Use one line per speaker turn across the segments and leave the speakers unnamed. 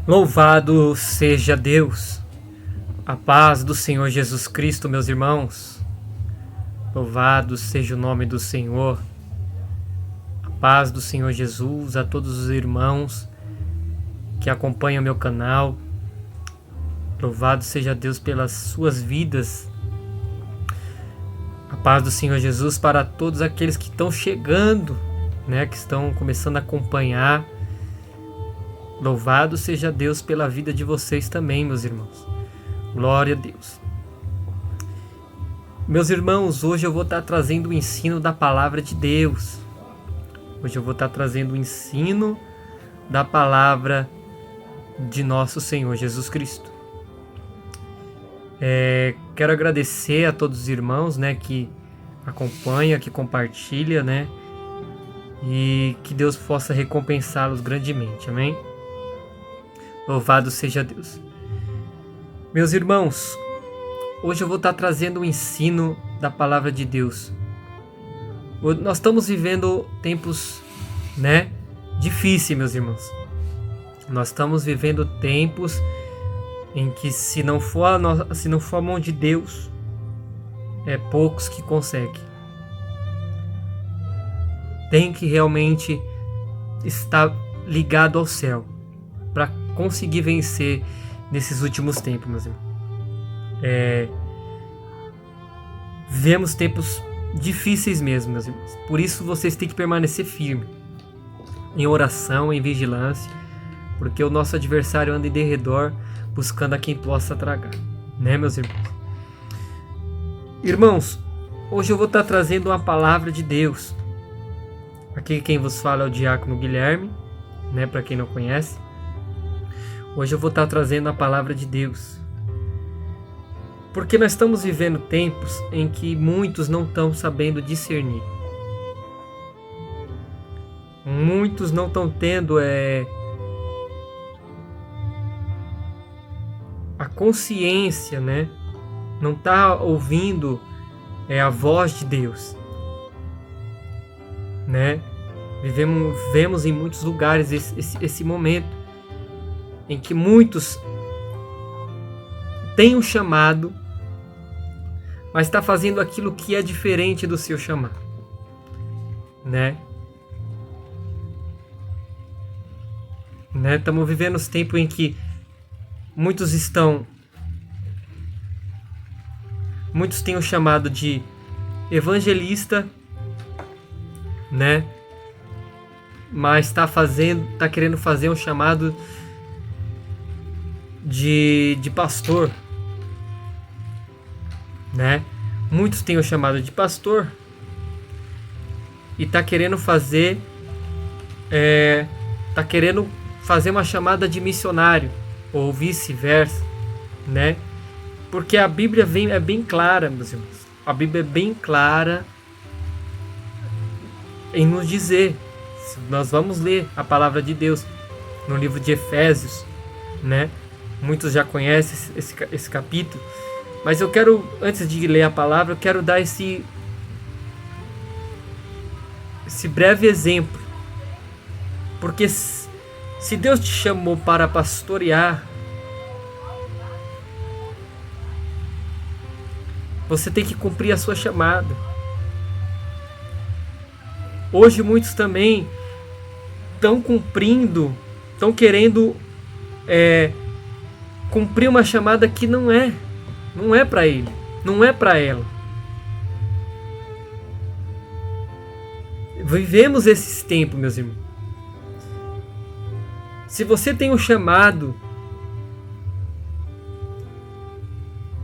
Louvado seja Deus, a paz do Senhor Jesus Cristo, meus irmãos. Louvado seja o nome do Senhor, a paz do Senhor Jesus a todos os irmãos que acompanham meu canal. Louvado seja Deus pelas suas vidas. A paz do Senhor Jesus para todos aqueles que estão chegando, que estão começando a acompanhar. Louvado seja Deus pela vida de vocês também, meus irmãos. Glória a Deus. Meus irmãos, hoje eu vou estar trazendo o ensino da palavra de Deus. Hoje eu vou estar trazendo o ensino da palavra de nosso Senhor Jesus Cristo. Quero agradecer a todos os irmãos, que acompanham, que compartilham, e que Deus possa recompensá-los grandemente, amém? Louvado seja Deus. Meus irmãos, hoje eu vou estar trazendo o ensino da palavra de Deus. Nós estamos vivendo tempos, difíceis, meus irmãos. Nós estamos vivendo tempos em que se não for a mão de Deus, é poucos que conseguem. Tem que realmente estar ligado ao céu para conseguir vencer nesses últimos tempos, meus irmãos. Vivemos tempos difíceis mesmo, meus irmãos. Por isso vocês têm que permanecer firmes em oração, em vigilância, porque o nosso adversário anda em derredor buscando a quem possa tragar, meus irmãos? Irmãos, hoje eu vou estar trazendo uma palavra de Deus. Aqui quem vos fala é o diácono Guilherme, para quem não conhece. Hoje eu vou estar trazendo a palavra de Deus. Porque nós estamos vivendo tempos em que muitos não estão sabendo discernir. Muitos não estão tendo a consciência, não está ouvindo a voz de Deus. Vivemos em muitos lugares esse momento em que muitos têm um chamado, mas está fazendo aquilo que é diferente do seu chamado, Estamos vivendo os tempos em que muitos têm o chamado de evangelista, mas está querendo fazer um chamado de pastor, Muitos têm o chamado de pastor e está querendo fazer uma chamada de missionário, ou vice-versa, Porque a Bíblia é bem clara, meus irmãos. A Bíblia é bem clara em nos dizer. Nós vamos ler a palavra de Deus no livro de Efésios, Muitos já conhecem esse capítulo. Mas eu quero, antes de ler a palavra, eu quero dar esse breve exemplo. Porque se Deus te chamou para pastorear, você tem que cumprir a sua chamada. Hoje muitos também estão querendo cumprir uma chamada que não é para ele, não é para ela. Vivemos esses tempos, meus irmãos. Se você tem um chamado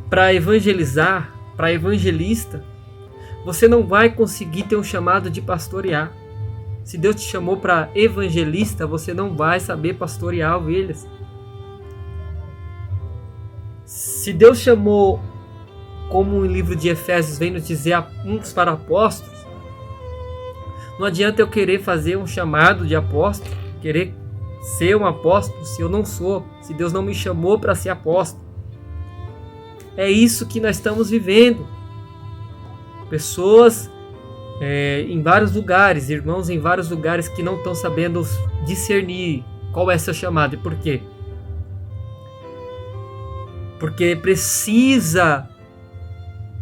para evangelizar, para evangelista, você não vai conseguir ter um chamado de pastorear. Se Deus te chamou para evangelista, você não vai saber pastorear ovelhas. Se Deus chamou, como o livro de Efésios vem nos dizer, uns para apóstolos, não adianta eu querer fazer um chamado de apóstolo, querer ser um apóstolo se eu não sou, se Deus não me chamou para ser apóstolo. É isso que nós estamos vivendo. Pessoas em vários lugares, irmãos em vários lugares que não estão sabendo discernir qual é seu chamado. E por quê? Porque precisa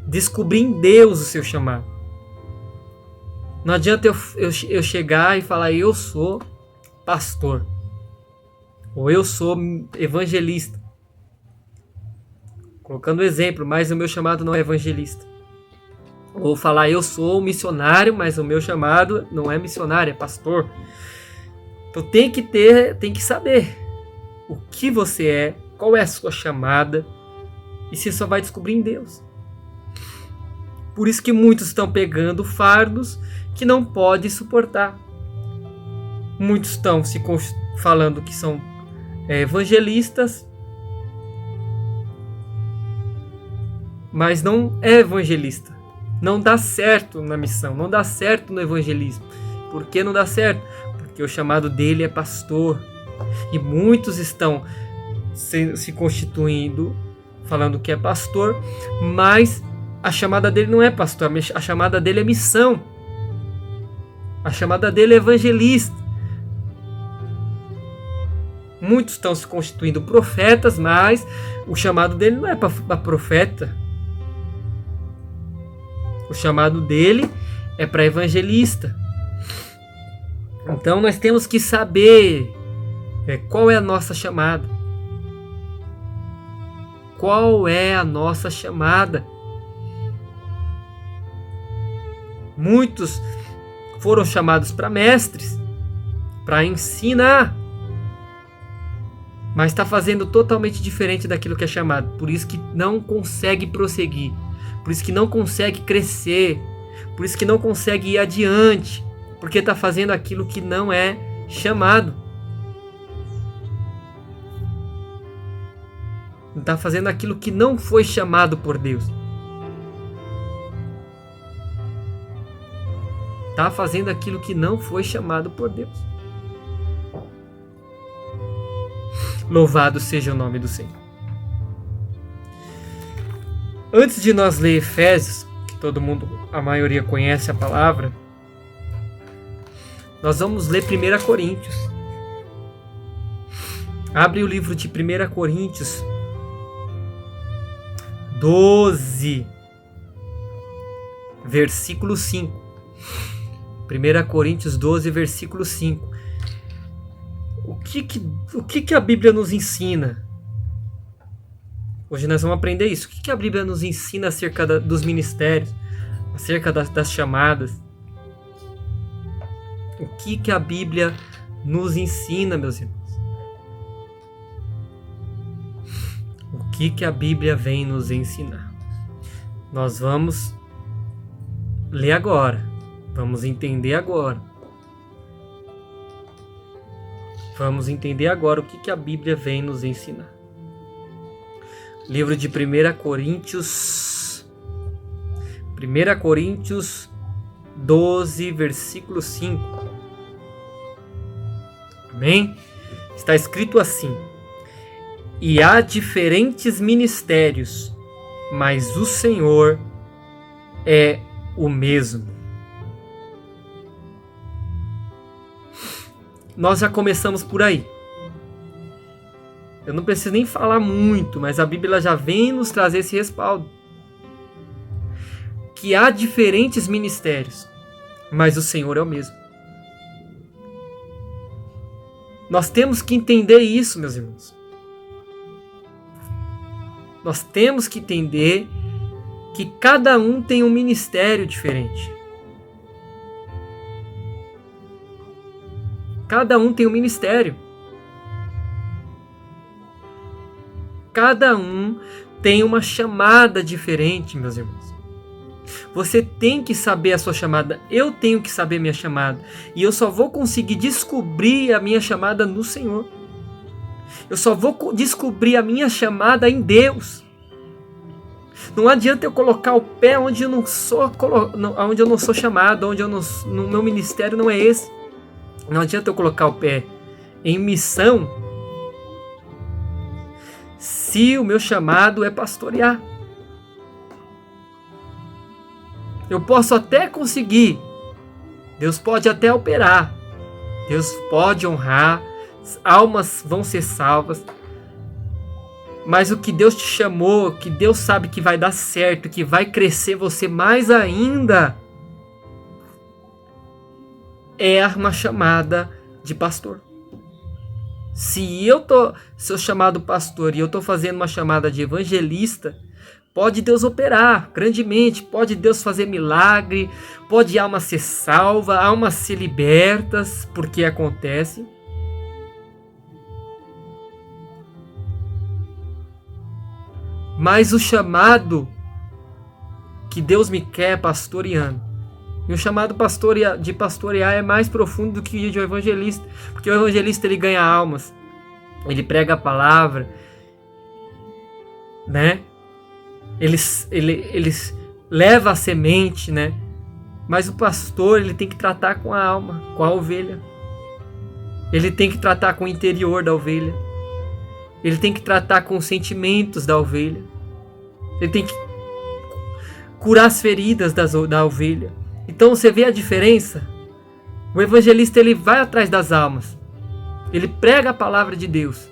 descobrir em Deus o seu chamado. Não adianta eu chegar e falar, eu sou pastor. Ou eu sou evangelista. Colocando exemplo, mas o meu chamado não é evangelista. Ou falar, eu sou missionário, mas o meu chamado não é missionário, é pastor. Então tem que saber o que você é, qual é a sua chamada, e você só vai descobrir em Deus. Por isso que muitos estão pegando fardos que não podem suportar. Muitos estão falando que são evangelistas, mas não é evangelista. Não dá certo na missão, não dá certo no evangelismo. Por que não dá certo? Porque o chamado dele é pastor. E muitos estão se constituindo, falando que é pastor, mas a chamada dele não é pastor, a chamada dele é missão. A chamada dele é evangelista. Muitos estão se constituindo profetas, mas o chamado dele não é para profeta. O chamado dele é para evangelista. Então nós temos que saber qual é a nossa chamada. Qual é a nossa chamada? Muitos foram chamados para mestres, para ensinar, mas está fazendo totalmente diferente daquilo que é chamado. Por isso que não consegue prosseguir, por isso que não consegue crescer, por isso que não consegue ir adiante, porque está fazendo aquilo que não é chamado. Está fazendo aquilo que não foi chamado por Deus. Está fazendo aquilo que não foi chamado por Deus. Louvado seja o nome do Senhor. Antes de nós ler Efésios, que todo mundo, a maioria conhece a palavra, nós vamos ler 1 Coríntios. Abre o livro de 1 Coríntios 12, versículo 5. 1 Coríntios 12, versículo 5. O que a Bíblia nos ensina? Hoje nós vamos aprender isso. O que a Bíblia nos ensina acerca dos ministérios? Acerca das chamadas? O que a Bíblia nos ensina, meus irmãos? O que a Bíblia vem nos ensinar? Nós vamos ler agora. Vamos entender agora. Vamos entender agora o que a Bíblia vem nos ensinar. Livro de 1 Coríntios. 1 Coríntios 12, versículo 5. Amém? Está escrito assim: e há diferentes ministérios, mas o Senhor é o mesmo. Nós já começamos por aí. Eu não preciso nem falar muito, mas a Bíblia já vem nos trazer esse respaldo. Que há diferentes ministérios, mas o Senhor é o mesmo. Nós temos que entender isso, meus irmãos. Nós temos que entender que cada um tem um ministério diferente. Cada um tem um ministério. Cada um tem uma chamada diferente, meus irmãos. Você tem que saber a sua chamada. Eu tenho que saber minha chamada. E eu só vou conseguir descobrir a minha chamada no Senhor. Eu só vou descobrir a minha chamada em Deus. Não adianta eu colocar o pé onde eu não sou chamado, onde no meu ministério não é esse. Não adianta eu colocar o pé em missão se o meu chamado é pastorear. Eu posso até conseguir, Deus pode até operar, Deus pode honrar, almas vão ser salvas, Mas o que Deus te chamou, que Deus sabe que vai dar certo, que vai crescer você mais ainda, é uma chamada de pastor. Se eu sou chamado pastor e eu estou fazendo uma chamada de evangelista, pode Deus operar grandemente, pode Deus fazer milagre, pode almas ser salvas, almas ser libertas, porque acontece. Mas o chamado que Deus me quer é pastoreando. E o chamado de pastorear é mais profundo do que o de evangelista. Porque o evangelista ele ganha almas. Ele prega a palavra. Né? Ele leva a semente, né? Mas o pastor ele tem que tratar com a alma, com a ovelha. Ele tem que tratar com o interior da ovelha. Ele tem que tratar com os sentimentos da ovelha. Ele tem que curar as feridas da ovelha. Então você vê a diferença? O evangelista ele vai atrás das almas. Ele prega a palavra de Deus.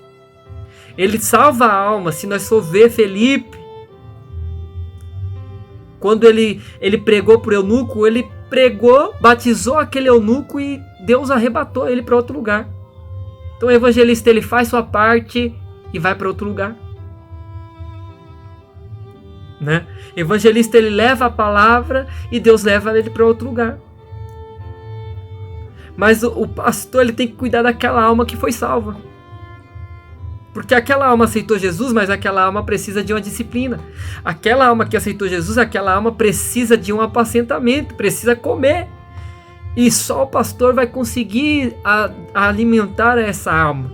Ele salva a alma. Se nós for ver Felipe, quando ele pregou para o eunuco, ele pregou, batizou aquele eunuco e Deus arrebatou ele para outro lugar. Então o evangelista ele faz sua parte e vai para outro lugar. Né? O evangelista ele leva a palavra e Deus leva ele para outro lugar. Mas o pastor ele tem que cuidar daquela alma que foi salva. Porque aquela alma aceitou Jesus, mas aquela alma precisa de uma disciplina. Aquela alma que aceitou Jesus, aquela alma precisa de um apacentamento, precisa comer. E só o pastor vai conseguir alimentar essa alma.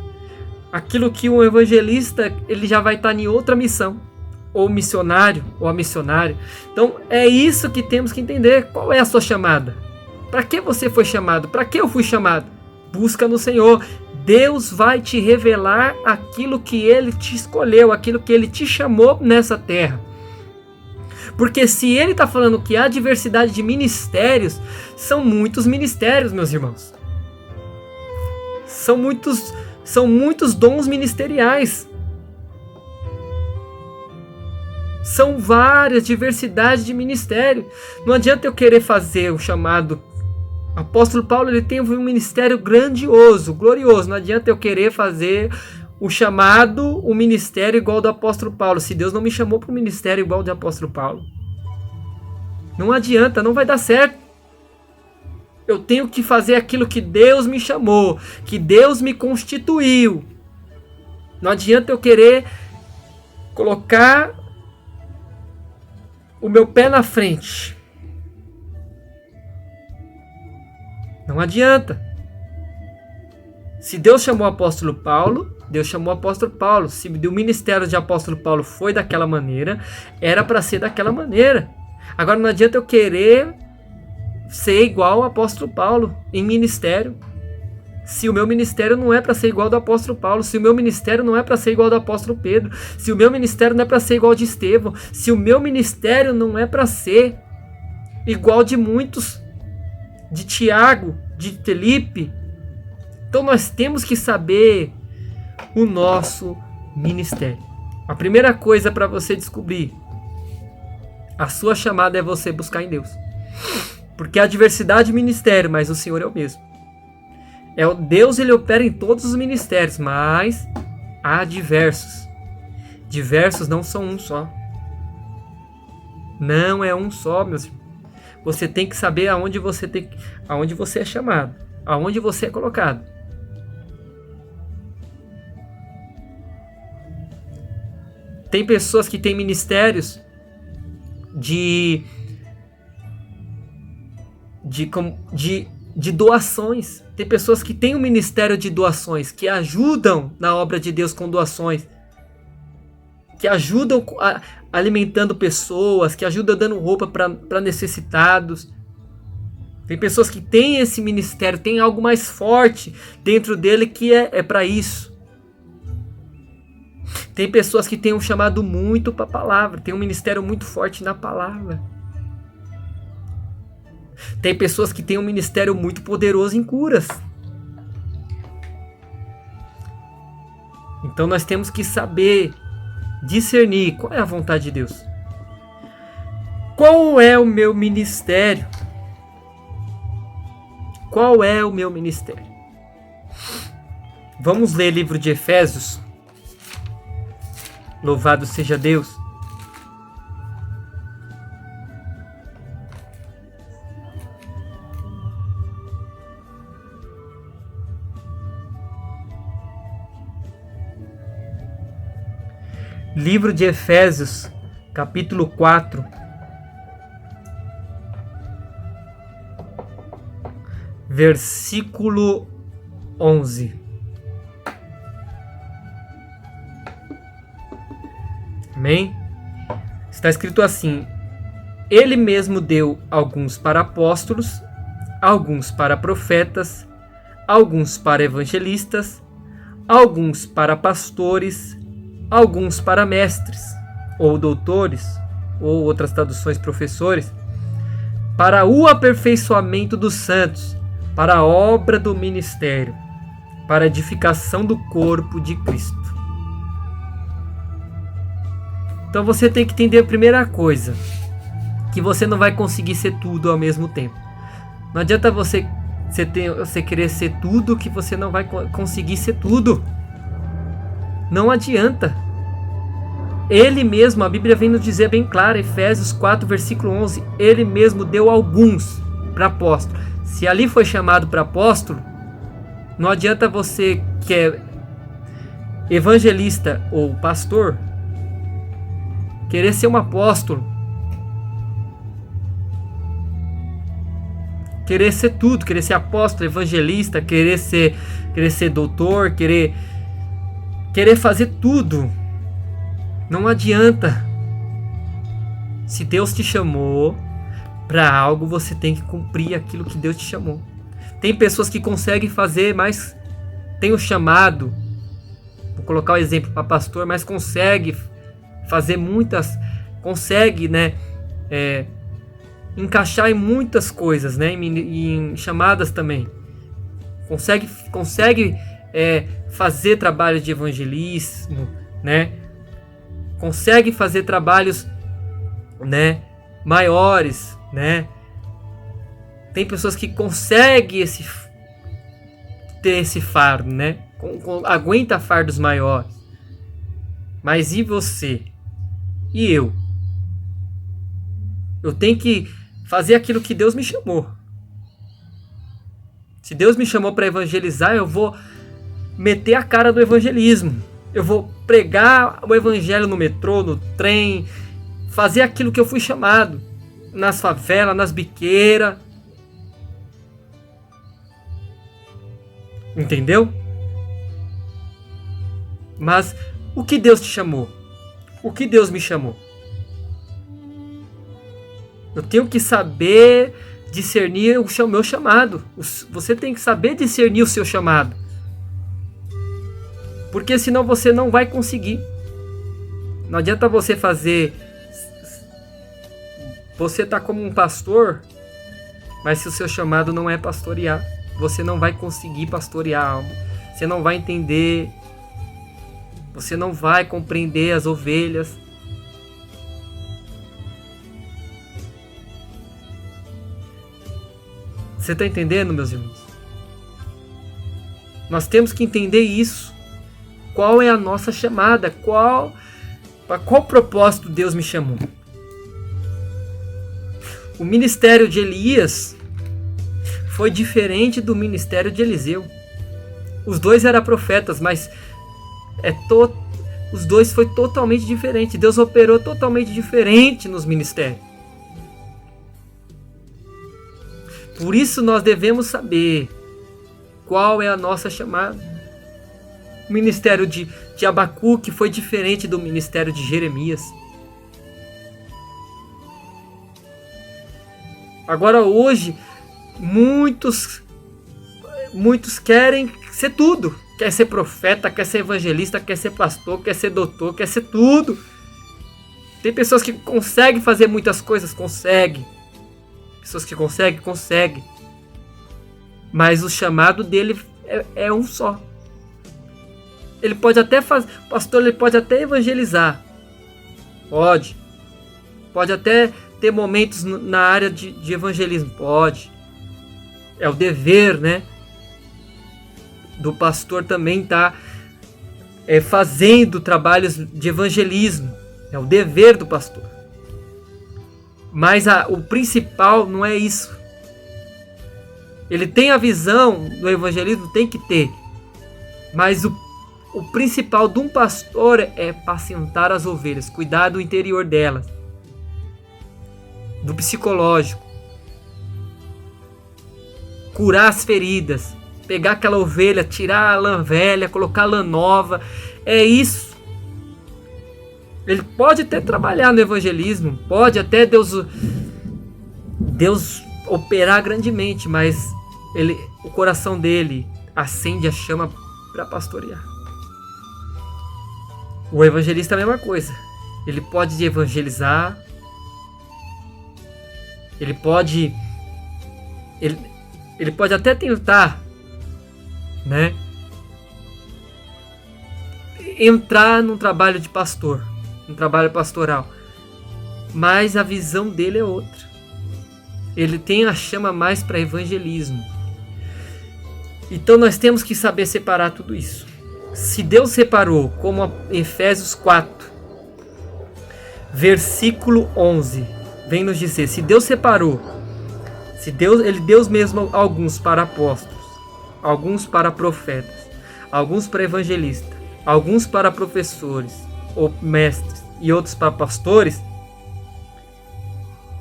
Aquilo que um evangelista ele já vai estar em outra missão. Ou missionário, ou a missionária. Então é isso que temos que entender. Qual é a sua chamada? Para que você foi chamado? Para que eu fui chamado? Busca no Senhor. Deus vai te revelar aquilo que Ele te escolheu, aquilo que Ele te chamou nessa terra. Porque se Ele está falando que há diversidade de ministérios, são muitos ministérios, meus irmãos. São muitos dons ministeriais. São várias diversidades de ministério. Não adianta eu querer fazer o chamado. O apóstolo Paulo ele tem um ministério grandioso, glorioso. Não adianta eu querer fazer o chamado, o ministério igual ao do apóstolo Paulo. Se Deus não me chamou para o ministério igual ao do apóstolo Paulo. Não adianta, não vai dar certo. Eu tenho que fazer aquilo que Deus me chamou, que Deus me constituiu. Não adianta eu querer colocar o meu pé na frente. Não adianta. Se Deus chamou o apóstolo Paulo, Deus chamou o apóstolo Paulo. Se o ministério de apóstolo Paulo foi daquela maneira, era para ser daquela maneira. Agora não adianta eu querer ser igual ao apóstolo Paulo em ministério. Se o meu ministério não é para ser igual ao do apóstolo Paulo, se o meu ministério não é para ser igual ao do apóstolo Pedro, se o meu ministério não é para ser igual ao de Estevão, se o meu ministério não é para ser igual de muitos, de Tiago, de Felipe, então nós temos que saber o nosso ministério. A primeira coisa para você descobrir a sua chamada é você buscar em Deus. Porque há diversidade de ministério, mas o Senhor é o mesmo. Deus ele opera em todos os ministérios, mas há diversos. Diversos não são um só. Não é um só, meus irmãos. Você tem que saber aonde você é chamado, aonde você é colocado. Tem pessoas que têm ministérios de doações. Tem pessoas que têm um ministério de doações, que ajudam na obra de Deus com doações, que ajudam alimentando pessoas, que ajudam dando roupa para necessitados. Tem pessoas que têm esse ministério, tem algo mais forte dentro dele que é para isso. Tem pessoas que têm um chamado muito para a palavra, tem um ministério muito forte na palavra. Tem pessoas que têm um ministério muito poderoso em curas. Então nós temos que saber discernir qual é a vontade de Deus. Qual é o meu ministério? Qual é o meu ministério? Vamos ler o livro de Efésios. Louvado seja Deus. Livro de Efésios, capítulo 4. Versículo 11. Amém? Está escrito assim: Ele mesmo deu alguns para apóstolos, alguns para profetas, alguns para evangelistas, alguns para pastores, alguns para mestres, ou doutores, ou outras traduções professores, para o aperfeiçoamento dos santos, para a obra do ministério, para a edificação do corpo de Cristo. Então você tem que entender a primeira coisa, que você não vai conseguir ser tudo ao mesmo tempo. Não adianta você querer ser tudo que você não vai conseguir ser tudo. Não adianta. Ele mesmo, a Bíblia vem nos dizer bem claro, Efésios 4, versículo 11, ele mesmo deu alguns para apóstolo. Se ali foi chamado para apóstolo, não adianta você que é evangelista ou pastor querer ser um apóstolo, querer ser tudo, querer ser apóstolo, evangelista, querer ser doutor, querer fazer tudo. Não adianta. Se Deus te chamou para algo, você tem que cumprir aquilo que Deus te chamou. Tem pessoas que conseguem fazer, mas tem o chamado. Vou colocar o exemplo para pastor, mas consegue fazer muitas, consegue, né, encaixar em muitas coisas, né, em chamadas também. Consegue fazer trabalho de evangelismo, né? Consegue fazer trabalhos, né, maiores, né? Tem pessoas que conseguem ter esse fardo, né? Aguenta fardos maiores. Mas e você? E eu? Eu tenho que fazer aquilo que Deus me chamou. Se Deus me chamou para evangelizar, eu vou meter a cara do evangelismo. Eu vou pregar o evangelho no metrô, no trem, fazer aquilo que eu fui chamado, nas favelas, nas biqueiras. Entendeu? Mas o que Deus te chamou? O que Deus me chamou? Eu tenho que saber discernir o meu chamado. Você tem que saber discernir o seu chamado. Porque senão você não vai conseguir. Não adianta você fazer... Você tá como um pastor, mas se o seu chamado não é pastorear, você não vai conseguir pastorear algo. Você não vai entender. Você não vai compreender as ovelhas. Você está entendendo, meus irmãos? Nós temos que entender isso. Qual é a nossa chamada? Para qual propósito Deus me chamou? O ministério de Elias foi diferente do ministério de Eliseu. Os dois eram profetas, mas os dois foi totalmente diferente. Deus operou totalmente diferente nos ministérios. Por isso nós devemos saber qual é a nossa chamada. O ministério de Abacuque foi diferente do ministério de Jeremias. Agora hoje, muitos querem ser tudo. Quer ser profeta, quer ser evangelista, quer ser pastor, quer ser doutor, quer ser tudo. Tem pessoas que conseguem fazer muitas coisas, conseguem. Pessoas que conseguem. Mas o chamado dele é um só. Ele pode até fazer, pastor, ele pode até evangelizar, Pode. Pode até ter momentos na área de evangelismo. Pode. É o dever, né? Do pastor também estar fazendo trabalhos de evangelismo. É o dever do pastor. Mas o principal não é isso. Ele tem a visão do evangelismo, tem que ter. Mas o principal de um pastor é apacentar as ovelhas, cuidar do interior delas, do psicológico, curar as feridas, pegar aquela ovelha, tirar a lã velha, colocar a lã nova. É isso. Ele pode até trabalhar no evangelismo, pode até Deus operar grandemente, mas o coração dele acende a chama para pastorear. O evangelista é a mesma coisa. Ele pode evangelizar, ele pode até tentar, né, entrar num trabalho de pastor, um trabalho pastoral, mas a visão dele é outra. Ele tem a chama mais para evangelismo. Então nós temos que saber separar tudo isso. Se Deus separou, como Efésios 4, versículo 11, vem nos dizer, se Deus separou, ele deu mesmo alguns para apóstolos, alguns para profetas, alguns para evangelistas, alguns para professores ou mestres e outros para pastores,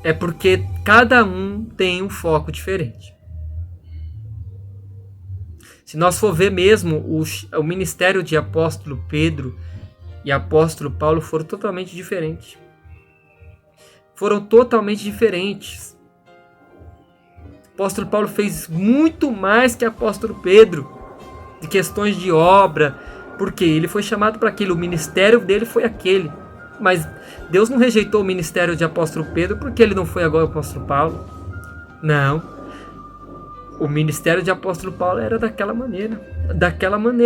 é porque cada um tem um foco diferente. Se nós for ver mesmo, o ministério de apóstolo Pedro e apóstolo Paulo foram totalmente diferentes. Foram totalmente diferentes. O apóstolo Paulo fez muito mais que o apóstolo Pedro, de questões de obra, porque ele foi chamado para aquilo, o ministério dele foi aquele. Mas Deus não rejeitou o ministério de apóstolo Pedro porque ele não foi agora o apóstolo Paulo. Não. O ministério de apóstolo Paulo era daquela maneira,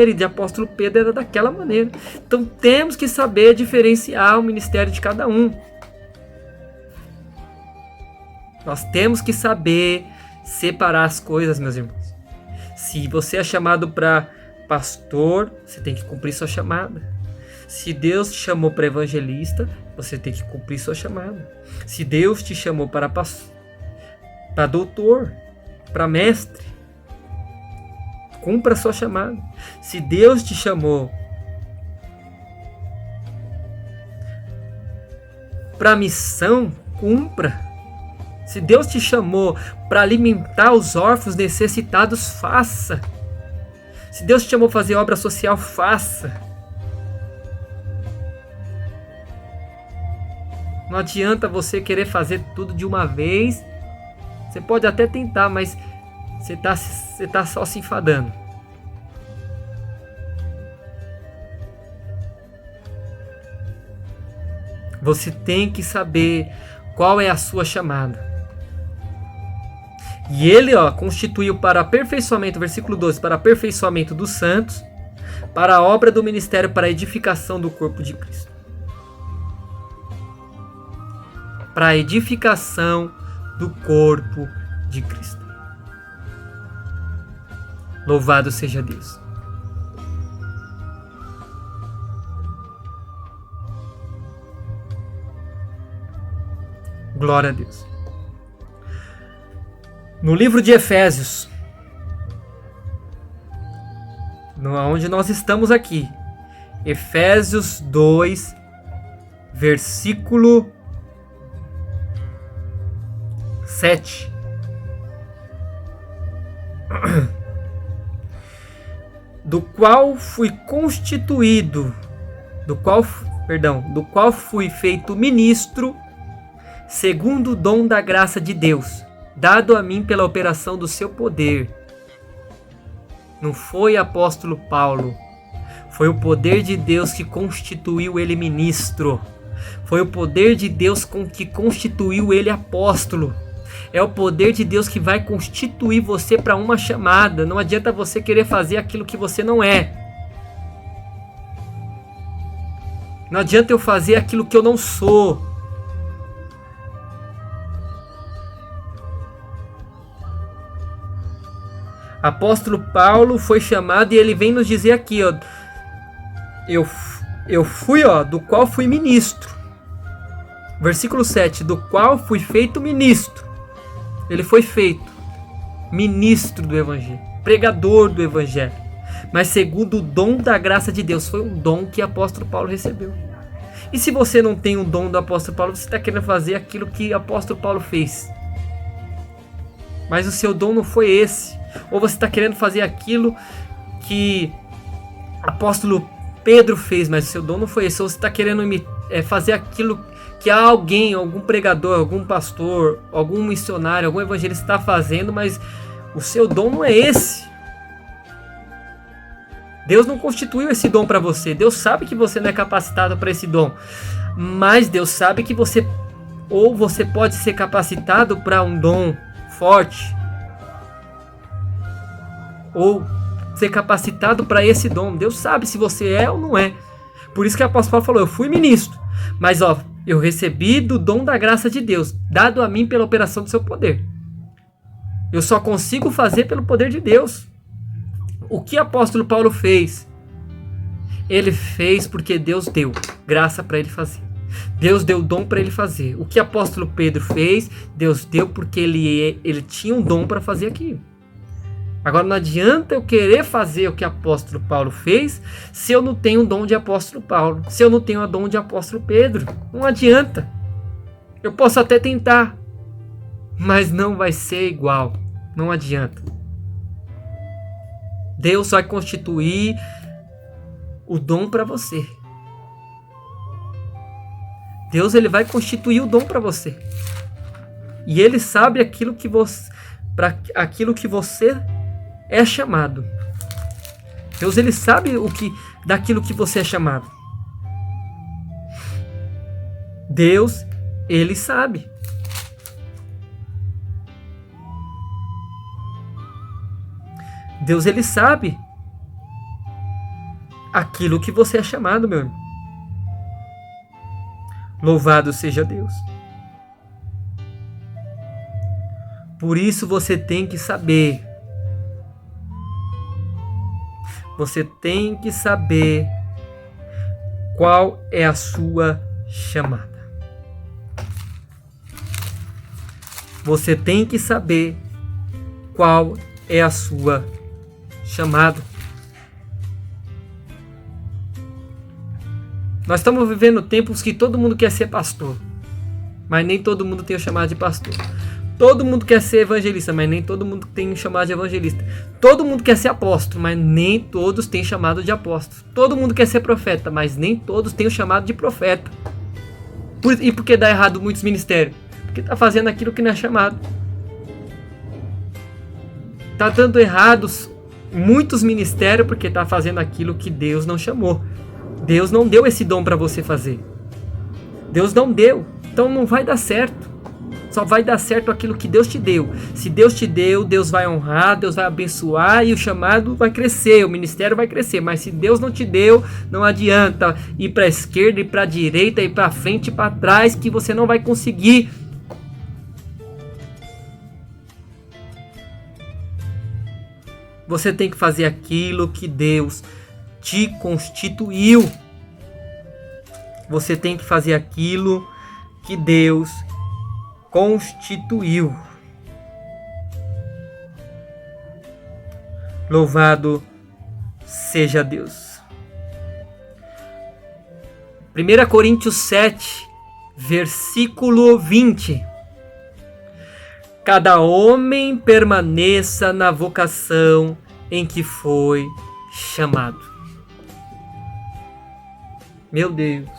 e de apóstolo Pedro era daquela maneira. Então temos que saber diferenciar o ministério de cada um. Nós temos que saber separar as coisas, meus irmãos. Se você é chamado para pastor, você tem que cumprir sua chamada. Se Deus te chamou para evangelista, você tem que cumprir sua chamada. Se Deus te chamou para doutor, para mestre, cumpra a sua chamada. Se Deus te chamou para missão, cumpra. Se Deus te chamou para alimentar os órfãos necessitados, faça. Se Deus te chamou para fazer obra social, faça. Não adianta você querer fazer tudo de uma vez. Você pode até tentar, mas você tá só se enfadando. Você tem que saber qual é a sua chamada. E ele constituiu para aperfeiçoamento, versículo 12, para aperfeiçoamento dos santos, para a obra do ministério, para a edificação do corpo de Cristo. Para a edificação do corpo de Cristo. Louvado seja Deus. Glória a Deus. No livro de Efésios, onde nós estamos aqui, Efésios 2, versículo 7. Do qual fui feito ministro, segundo o dom da graça de Deus, dado a mim pela operação do seu poder. Não foi apóstolo Paulo, foi o poder de Deus que constituiu ele ministro. Foi o poder de Deus que constituiu ele apóstolo. É o poder de Deus que vai constituir você para uma chamada. Não adianta você querer fazer aquilo que você não é. Não adianta eu fazer aquilo que eu não sou. Apóstolo Paulo foi chamado e ele vem nos dizer aqui, ó, eu fui, ó, do qual fui ministro. Versículo 7, do qual fui feito ministro. Ele foi feito ministro do Evangelho, pregador do Evangelho, mas segundo o dom da graça de Deus. Foi um dom que o apóstolo Paulo recebeu. E se você não tem o dom do apóstolo Paulo, você está querendo fazer aquilo que o apóstolo Paulo fez, mas o seu dom não foi esse. Ou você está querendo fazer aquilo que o apóstolo Pedro fez, mas o seu dom não foi esse. Ou você está querendo fazer aquilo que alguém, algum pregador, algum pastor, algum missionário, algum evangelista está fazendo, mas o seu dom não é esse. Deus não constituiu esse dom para você. Deus sabe que você não é capacitado para esse dom, mas Deus sabe que você pode ser capacitado para um dom forte, ou ser capacitado para esse dom. Deus sabe se você é ou não é. Por isso que o apóstolo Paulo falou, eu fui ministro, mas ó, eu recebi do dom da graça de Deus, dado a mim pela operação do seu poder. Eu só consigo fazer pelo poder de Deus. O que o apóstolo Paulo fez? Ele fez porque Deus deu graça para ele fazer. Deus deu dom para ele fazer. O que o apóstolo Pedro fez, Deus deu porque ele tinha um dom para fazer aquilo. Agora não adianta eu querer fazer o que o apóstolo Paulo fez se eu não tenho o dom de apóstolo Paulo, se eu não tenho o dom de apóstolo Pedro. Não adianta. Eu posso até tentar, mas não vai ser igual. Não adianta. Deus vai constituir o dom para você. Deus, ele vai constituir o dom para você. E ele sabe aquilo que você, para aquilo que você é chamado. Deus, ele sabe daquilo que você é chamado. Deus, ele sabe. Deus, ele sabe aquilo que você é chamado, meu irmão. Louvado seja Deus. Por isso você tem que saber. Você tem que saber qual é a sua chamada. Você tem que saber qual é a sua chamada. Nós estamos vivendo tempos que todo mundo quer ser pastor, mas nem todo mundo tem o chamado de pastor. Todo mundo quer ser evangelista, mas nem todo mundo tem o chamado de evangelista. Todo mundo quer ser apóstolo, mas nem todos têm chamado de apóstolo. Todo mundo quer ser profeta, mas nem todos têm o chamado de profeta. E por que dá errado muitos ministérios? Porque está fazendo aquilo que não é chamado. Está dando errados muitos ministérios porque está fazendo aquilo que Deus não chamou. Deus não deu esse dom para você fazer. Deus não deu. Então não vai dar certo. Só vai dar certo aquilo que Deus te deu. Se Deus te deu, Deus vai honrar, Deus vai abençoar e o chamado vai crescer, o ministério vai crescer. Mas se Deus não te deu, não adianta ir para a esquerda, ir para a direita, ir para frente e para trás, que você não vai conseguir. Você tem que fazer aquilo que Deus te constituiu. Você tem que fazer aquilo que Deus constituiu. Louvado seja Deus. 1 Coríntios 7, versículo 20. Cada homem permaneça na vocação em que foi chamado. Meu Deus.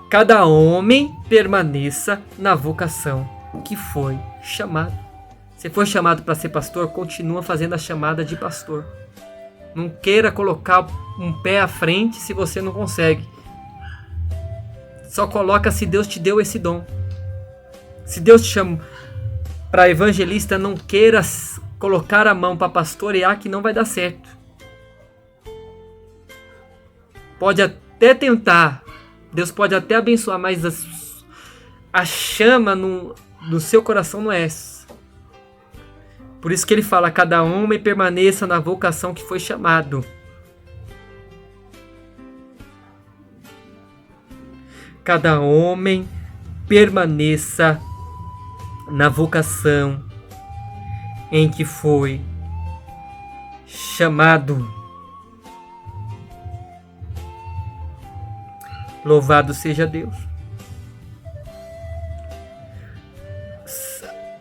Cada homem permaneça na vocação que foi chamado. Se foi chamado para ser pastor, continua fazendo a chamada de pastor. Não queira colocar um pé à frente se você não consegue. Só coloca se Deus te deu esse dom. Se Deus te chama para evangelista, não queira colocar a mão para pastorear, que não vai dar certo. até tentar, Deus pode até abençoar, mas a chama no seu coração não é essa. Por isso que ele fala, cada homem permaneça na vocação que foi chamado. Cada homem permaneça na vocação em que foi chamado. Louvado seja Deus.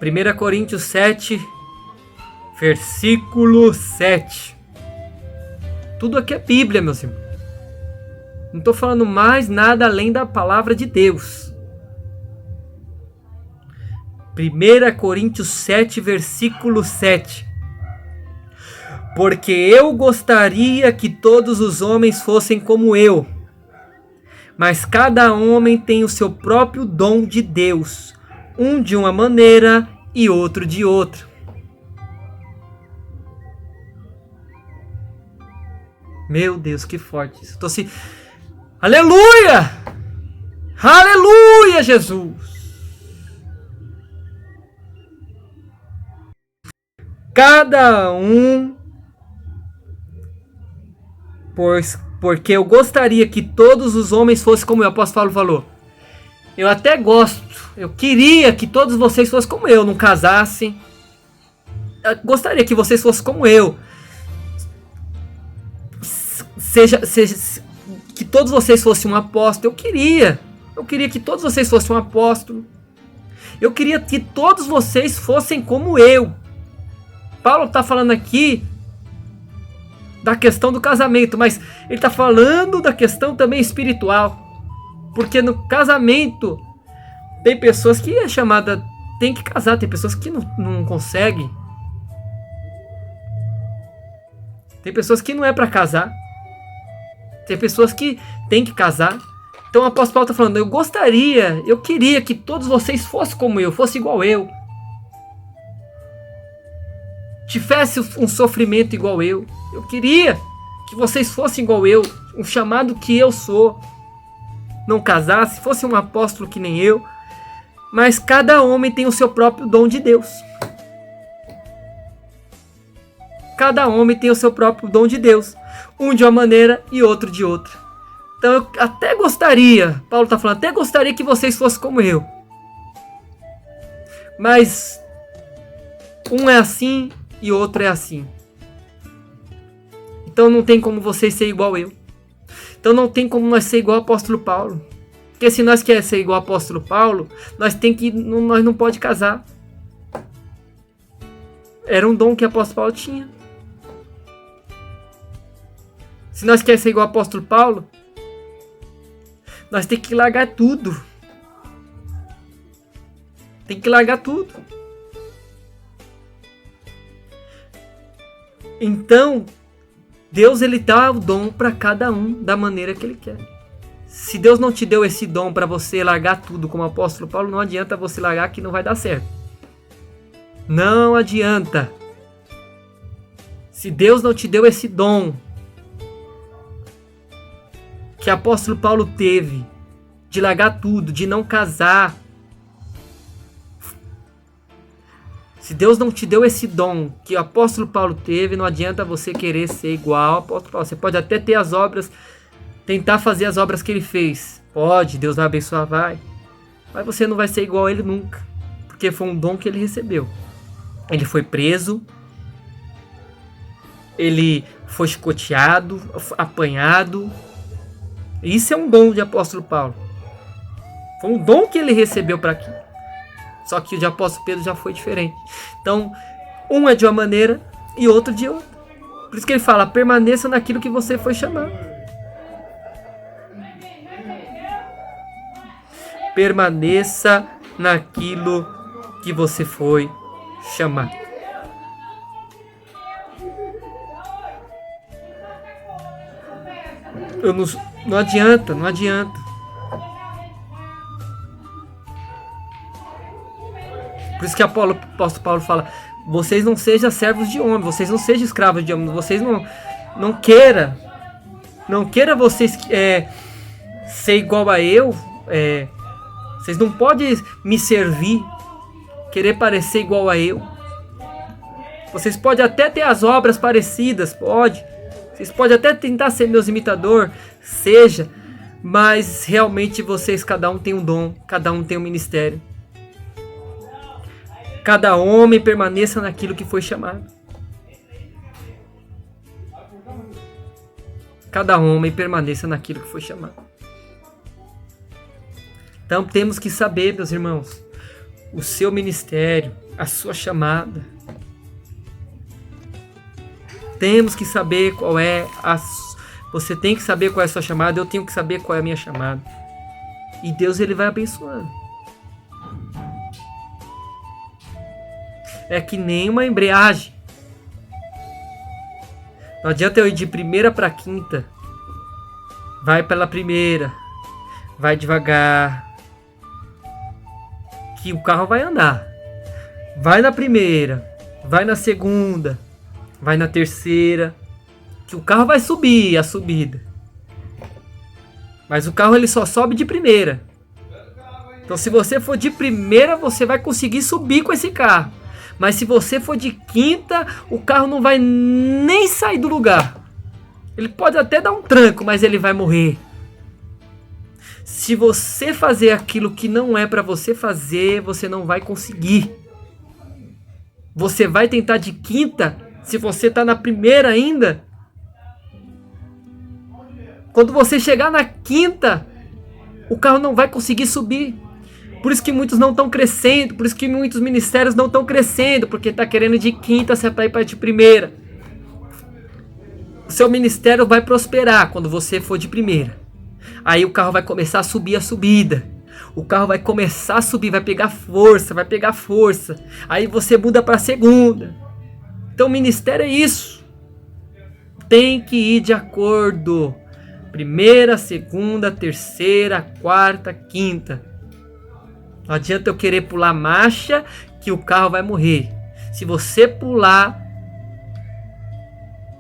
1 Coríntios 7, versículo 7. Tudo aqui é Bíblia, meus irmãos. Não estou falando mais nada além da palavra de Deus. 1 Coríntios 7, versículo 7. Porque eu gostaria que todos os homens fossem como eu, mas cada homem tem o seu próprio dom de Deus, um de uma maneira e outro de outra. Meu Deus, que forte isso. Aleluia! Aleluia, Jesus! Cada um, porque eu gostaria que todos os homens fossem como eu. O apóstolo Paulo falou. Eu até gosto, eu queria que todos vocês fossem como eu, não casassem. Eu gostaria que vocês fossem como eu. Que todos vocês fossem um apóstolo. Eu queria que todos vocês fossem um apóstolo. Eu queria que todos vocês fossem como eu. Paulo está falando aqui da questão do casamento, mas ele está falando da questão também espiritual. Porque no casamento tem pessoas que é chamada, tem que casar, tem pessoas que não conseguem. Tem pessoas que não é para casar. Tem pessoas que tem que casar. Então o apóstolo Paulo está falando, eu queria que todos vocês fossem como eu, fossem igual eu. Tivesse um sofrimento igual eu. Eu queria que vocês fossem igual eu, um chamado que eu sou. Não casasse, fosse um apóstolo que nem eu. Mas cada homem tem o seu próprio dom de Deus. Cada homem tem o seu próprio dom de Deus. Um de uma maneira e outro de outra. Então eu até gostaria, Paulo está falando, até gostaria que vocês fossem como eu. Mas um é assim e outro é assim. Então não tem como vocês ser igual eu. Então não tem como nós ser igual ao apóstolo Paulo. Porque se nós queremos ser igual ao apóstolo Paulo, nós não pode casar. Era um dom que o apóstolo Paulo tinha. Se nós queremos ser igual ao apóstolo Paulo, nós temos que largar tudo. Tem que largar tudo. Então, Deus ele dá o dom para cada um da maneira que ele quer. Se Deus não te deu esse dom para você largar tudo como o apóstolo Paulo, não adianta você largar que não vai dar certo. Não adianta. Se Deus não te deu esse dom que o apóstolo Paulo teve, de largar tudo, de não casar. Se Deus não te deu esse dom que o apóstolo Paulo teve, não adianta você querer ser igual ao apóstolo Paulo. Você pode até ter as obras, tentar fazer as obras que ele fez. Pode, Deus vai abençoar, vai. Mas você não vai ser igual a ele nunca. Porque foi um dom que ele recebeu. Ele foi preso. Ele foi chicoteado, apanhado. Isso é um dom de apóstolo Paulo. Foi um dom que ele recebeu para aqui. Só que o de apóstolo Pedro já foi diferente. Então, um é de uma maneira e outro de outra. Por isso que ele fala, permaneça naquilo que você foi chamado. Permaneça naquilo que você foi chamado. Não adianta. Por isso que o apóstolo Paulo fala, vocês não sejam servos de homem, vocês não sejam escravos de homem, vocês não queira vocês ser igual a eu. Vocês não podem me servir, querer parecer igual a eu. Vocês podem até ter as obras parecidas, pode. Vocês podem até tentar ser meus imitadores, seja. Mas realmente vocês, cada um tem um dom, cada um tem um ministério. Cada homem permaneça naquilo que foi chamado. Cada homem permaneça naquilo que foi chamado. Então temos que saber, meus irmãos, o seu ministério, a sua chamada. Temos que saber qual é você tem que saber qual é a sua chamada, eu tenho que saber qual é a minha chamada. E Deus, ele vai abençoando. É que nem uma embreagem. Não adianta eu ir de primeira para quinta. Vai pela primeira. Vai devagar. Que o carro vai andar. Vai na primeira. Vai na segunda. Vai na terceira. Que o carro vai subir a subida. Mas o carro ele só sobe de primeira. Então se você for de primeira, você vai conseguir subir com esse carro. Mas se você for de quinta, o carro não vai nem sair do lugar. Ele pode até dar um tranco, mas ele vai morrer. Se você fazer aquilo que não é para você fazer, você não vai conseguir. Você vai tentar de quinta, se você está na primeira ainda. Quando você chegar na quinta, o carro não vai conseguir subir. Por isso que muitos não estão crescendo, por isso que muitos ministérios não estão crescendo, porque está querendo de quinta, você vai para de primeira. O seu ministério vai prosperar quando você for de primeira. Aí o carro vai começar a subir a subida. O carro vai começar a subir, vai pegar força, vai pegar força. Aí você muda para a segunda. Então o ministério é isso. Tem que ir de acordo. Primeira, segunda, terceira, quarta, quinta. Não adianta eu querer pular marcha que o carro vai morrer. Se você pular,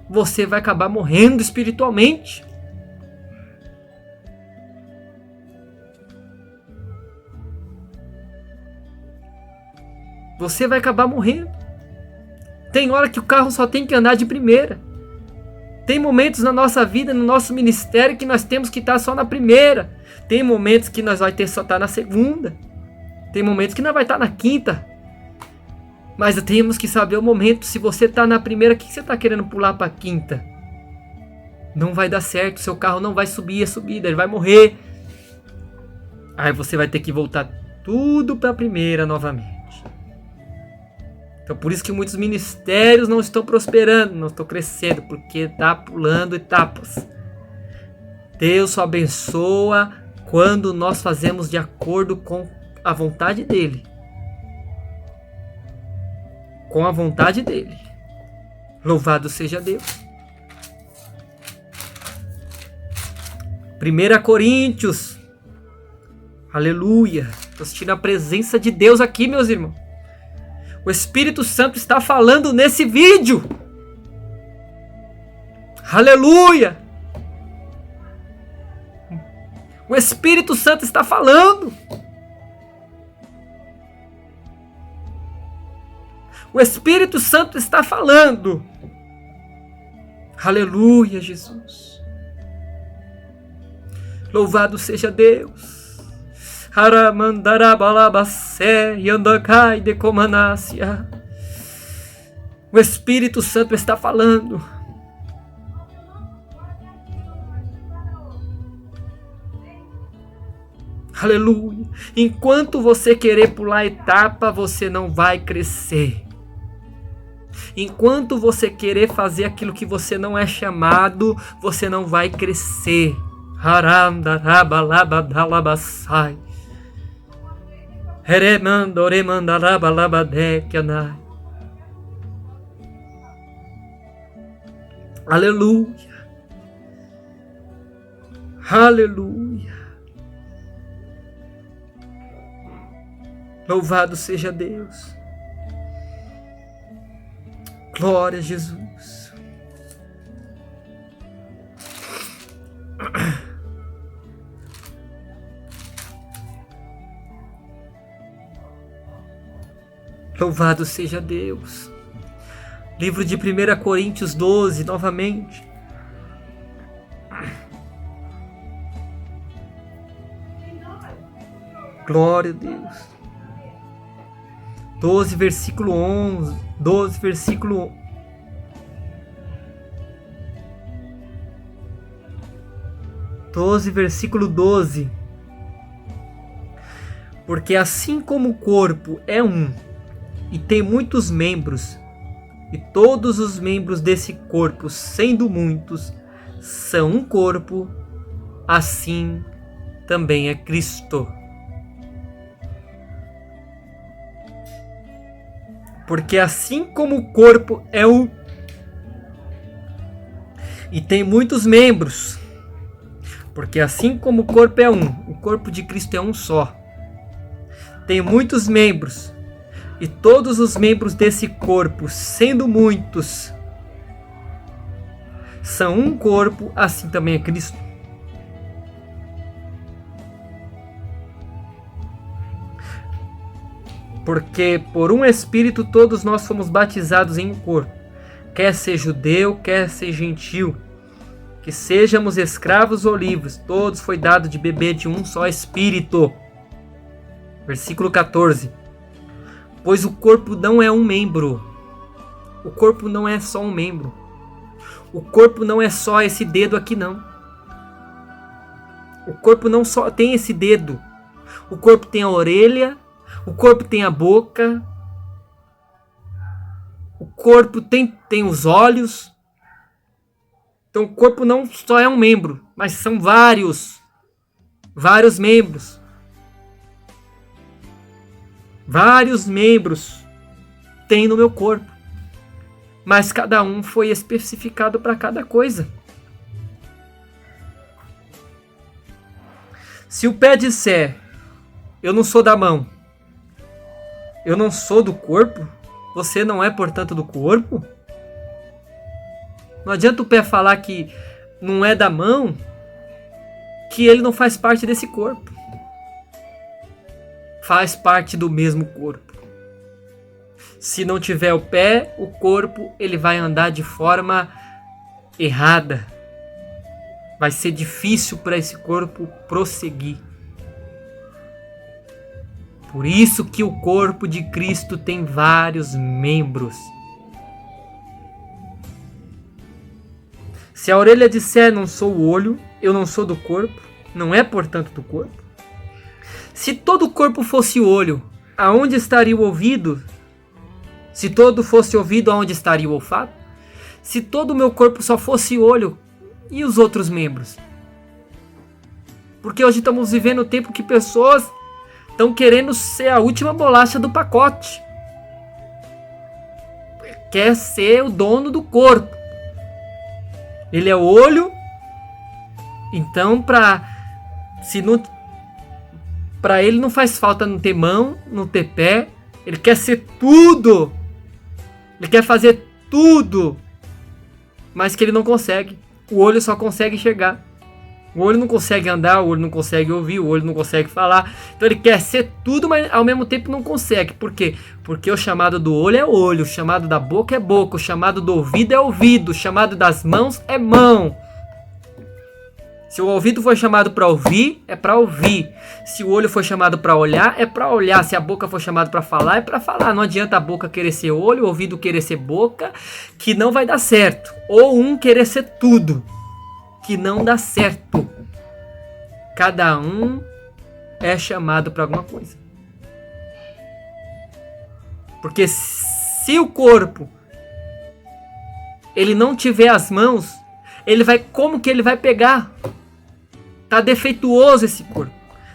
você vai acabar morrendo espiritualmente. Você vai acabar morrendo. Tem hora que o carro só tem que andar de primeira. Tem momentos na nossa vida, no nosso ministério, que nós temos que estar só na primeira. Tem momentos que nós vamos ter só estar na segunda. Tem momentos que não vai estar na quinta. Mas temos que saber o momento. Se você está na primeira, o que você está querendo pular para a quinta? Não vai dar certo. Seu carro não vai subir a subida. Ele vai morrer. Aí você vai ter que voltar tudo para a primeira novamente. Então por isso que muitos ministérios não estão prosperando. Não estão crescendo. Porque está pulando etapas. Deus só abençoa quando nós fazemos de acordo com a vontade dele. Com a vontade dele. Louvado seja Deus. 1 Coríntios. Aleluia. Estou sentindo a presença de Deus aqui, meus irmãos. O Espírito Santo está falando nesse vídeo. Aleluia. O Espírito Santo está falando. O Espírito Santo está falando. Aleluia, Jesus. Louvado seja Deus. O Espírito Santo está falando. Aleluia. Enquanto você querer pular etapa, você não vai crescer. Enquanto você querer fazer aquilo que você não é chamado, você não vai crescer. Aleluia. Aleluia. Louvado seja Deus. Glória a Jesus. Louvado seja Deus. Livro de 1 Coríntios 12, novamente. Glória a Deus. 12, versículo 11. 12, versículo 12, versículo 12. Porque assim como o corpo é um e tem muitos membros, e todos os membros desse corpo, sendo muitos, são um corpo, assim também é Cristo. Porque assim como o corpo é um e tem muitos membros, porque assim como o corpo é um, o corpo de Cristo é um só. Tem muitos membros, e todos os membros desse corpo, sendo muitos, são um corpo, assim também é Cristo. Porque por um Espírito todos nós fomos batizados em um corpo, quer seja judeu, quer seja gentil, que sejamos escravos ou livres, todos foi dado de beber de um só Espírito. Versículo 14. Pois o corpo não é um membro. O corpo não é só um membro. O corpo não é só esse dedo aqui, não. O corpo não só tem esse dedo. O corpo tem a orelha. O corpo tem a boca. O corpo tem os olhos. Então o corpo não só é um membro, mas são vários membros. Vários membros tem no meu corpo, mas cada um foi especificado para cada coisa. Se o pé disser, eu não sou da mão, eu não sou do corpo, você não é, portanto, do corpo? Não adianta o pé falar que não é da mão, que ele não faz parte desse corpo. Faz parte do mesmo corpo. Se não tiver o pé, o corpo, ele vai andar de forma errada. Vai ser difícil para esse corpo prosseguir. Por isso que o corpo de Cristo tem vários membros. Se a orelha disser não sou o olho, eu não sou do corpo, não é portanto do corpo. Se todo o corpo fosse olho, aonde estaria o ouvido? Se todo fosse ouvido, aonde estaria o olfato? Se todo o meu corpo só fosse olho, e os outros membros? Porque hoje estamos vivendo o tempo que pessoas estão querendo ser a última bolacha do pacote. Quer ser o dono do corpo. Ele é o olho, então para ele não faz falta não ter mão, não ter pé. Ele quer ser tudo. Ele quer fazer tudo. Mas que ele não consegue. O olho só consegue enxergar. O olho não consegue andar, o olho não consegue ouvir, o olho não consegue falar. Então ele quer ser tudo, mas ao mesmo tempo não consegue. Por quê? Porque o chamado do olho é olho, o chamado da boca é boca, o chamado do ouvido é ouvido, o chamado das mãos é mão. Se o ouvido foi chamado para ouvir, é para ouvir. Se o olho foi chamado para olhar, é para olhar. Se a boca foi chamada para falar, é para falar. Não adianta a boca querer ser olho, o ouvido querer ser boca, que não vai dar certo. Ou um querer ser tudo, que não dá certo. Cada um é chamado para alguma coisa. Porque se o corpo ele não tiver as mãos, como que ele vai pegar? Tá defeituoso esse corpo.